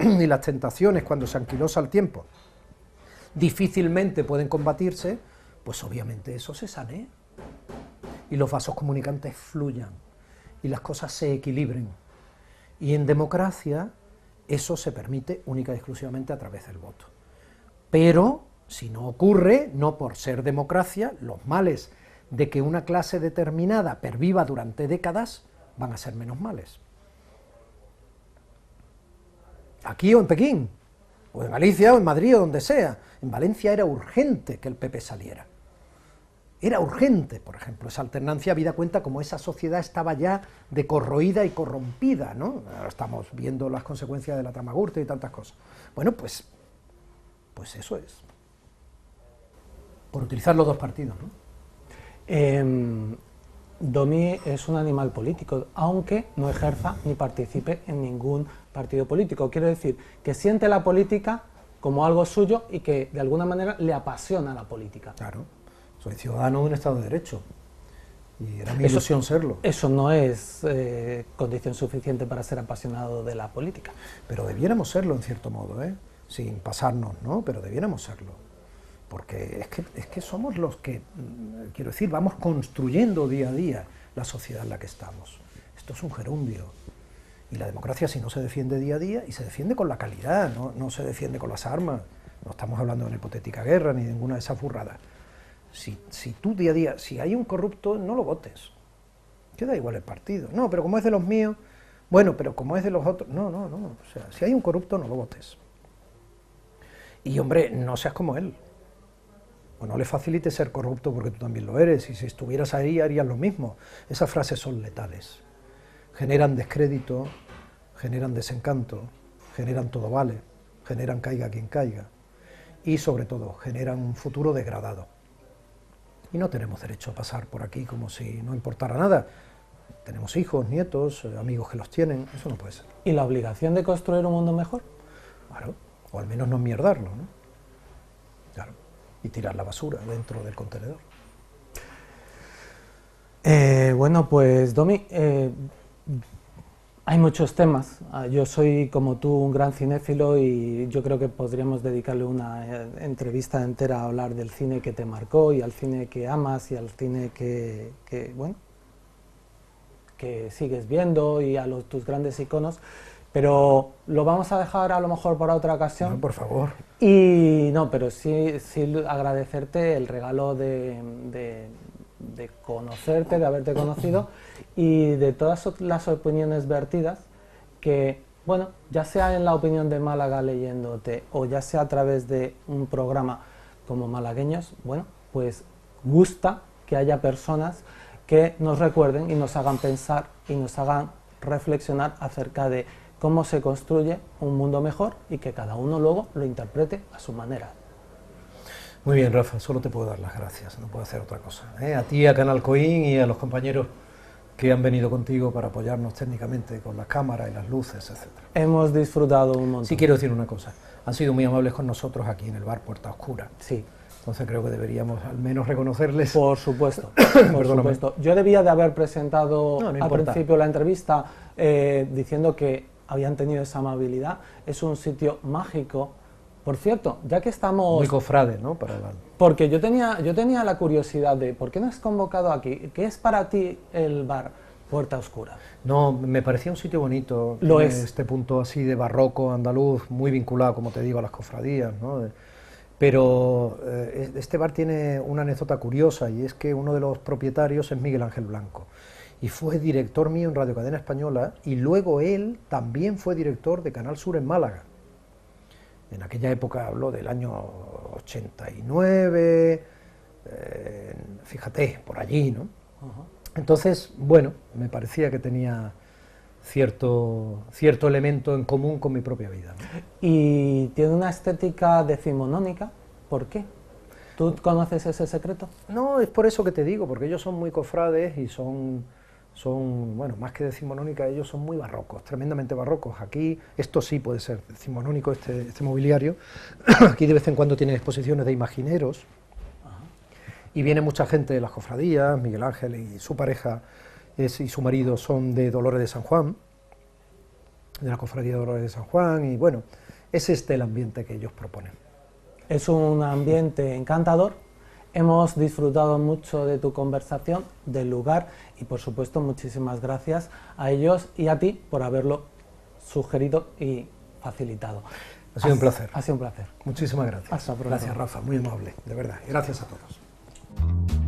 y las tentaciones, cuando se anquilosa el tiempo, difícilmente pueden combatirse, pues obviamente eso se sanee, y los vasos comunicantes fluyan, y las cosas se equilibren. Y en democracia eso se permite única y exclusivamente a través del voto. Pero, si no ocurre, no por ser democracia, los males de que una clase determinada perviva durante décadas van a ser menos males. Aquí o en Pekín, o en Galicia, o en Madrid, o donde sea. En Valencia era urgente que el PP saliera. Era urgente, por ejemplo, esa alternancia, habida cuenta como esa sociedad estaba ya decorroída y corrompida, ¿no? Ahora estamos viendo las consecuencias de la trama Gürtel y tantas cosas. Bueno, pues eso es. Por utilizar los dos partidos, ¿no? Domi es un animal político, aunque no ejerza ni participe en ningún partido político. Quiero decir, que siente la política como algo suyo y que de alguna manera le apasiona la política. Claro, soy ciudadano de un Estado de Derecho y era mi ilusión serlo. Eso no es condición suficiente para ser apasionado de la política. Pero debiéramos serlo en cierto modo, sin pasarnos, ¿no? Pero debiéramos serlo. Porque es que somos los que, quiero decir, vamos construyendo día a día la sociedad en la que estamos. Esto es un gerundio. Y la democracia, si no se defiende día a día, y se defiende con la calidad, no se defiende con las armas, no estamos hablando de una hipotética guerra ni de ninguna de esas burradas. Si tú día a día, si hay un corrupto, no lo votes. Queda igual el partido. No, pero como es de los míos, bueno, pero como es de los otros, no. O sea, si hay un corrupto, no lo votes. Y hombre, no seas como él. O no le facilite ser corrupto porque tú también lo eres, y si estuvieras ahí harías lo mismo. Esas frases son letales. Generan descrédito, generan desencanto, generan todo vale, generan caiga quien caiga, y sobre todo generan un futuro degradado. Y no tenemos derecho a pasar por aquí como si no importara nada. Tenemos hijos, nietos, amigos que los tienen, eso no puede ser. ¿Y la obligación de construir un mundo mejor? Claro, o al menos no mierdarlo, ¿no? Claro, y tirar la basura dentro del contenedor. Bueno, pues Domi, hay muchos temas. Yo soy, como tú, un gran cinéfilo y yo creo que podríamos dedicarle una entrevista entera a hablar del cine que te marcó y al cine que amas y al cine que sigues viendo y a tus grandes iconos, pero lo vamos a dejar a lo mejor para otra ocasión. No, por favor. Y no, pero sí agradecerte el regalo de conocerte, de haberte conocido y de todas las opiniones vertidas que, bueno, ya sea en la opinión de Málaga leyéndote o ya sea a través de un programa como Malagueños, bueno, pues gusta que haya personas que nos recuerden y nos hagan pensar y nos hagan reflexionar acerca de cómo se construye un mundo mejor y que cada uno luego lo interprete a su manera. Muy bien, Rafa, solo te puedo dar las gracias, no puedo hacer otra cosa. A ti, a Canal Coín y a los compañeros que han venido contigo para apoyarnos técnicamente con las cámaras y las luces, etc. Hemos disfrutado un montón. Sí, quiero decir una cosa, han sido muy amables con nosotros aquí en el bar Puerta Oscura. Sí. Entonces creo que deberíamos al menos reconocerles. Por supuesto, por supuesto. Yo debía de haber presentado al principio la entrevista diciendo que habían tenido esa amabilidad. Es un sitio mágico. Por cierto, ya que estamos... Muy cofrade, ¿no? Porque yo tenía la curiosidad de ¿por qué no has convocado aquí? ¿Qué es para ti el bar Puerta Oscura? No, me parecía un sitio bonito. Lo es. Este punto así de barroco andaluz, muy vinculado, como te digo, a las cofradías, ¿no? Pero este bar tiene una anécdota curiosa y es que uno de los propietarios es Miguel Ángel Blanco y fue director mío en Radio Cadena Española y luego él también fue director de Canal Sur en Málaga. En aquella época habló del año 89, fíjate, por allí, ¿no? Entonces, bueno, me parecía que tenía cierto elemento en común con mi propia vida, ¿no? Y tiene una estética decimonónica, ¿por qué? ¿Tú conoces ese secreto? No, es por eso que te digo, porque ellos son muy cofrades y son bueno, más que decimonónica, ellos son muy barrocos, tremendamente barrocos. Aquí, esto sí puede ser decimonónico, este mobiliario. Aquí de vez en cuando tienen exposiciones de imagineros. y viene mucha gente de las cofradías. Miguel Ángel y su pareja y su marido son de Dolores de San Juan, de la cofradía de Dolores de San Juan, y bueno, es el ambiente que ellos proponen. Es un ambiente encantador. Hemos disfrutado mucho de tu conversación, del lugar, y por supuesto muchísimas gracias a ellos y a ti por haberlo sugerido y facilitado. Ha sido un placer. Ha sido un placer. Muchísimas gracias. Hasta pronto. Gracias, Rafa, muy amable, de verdad. Gracias a todos.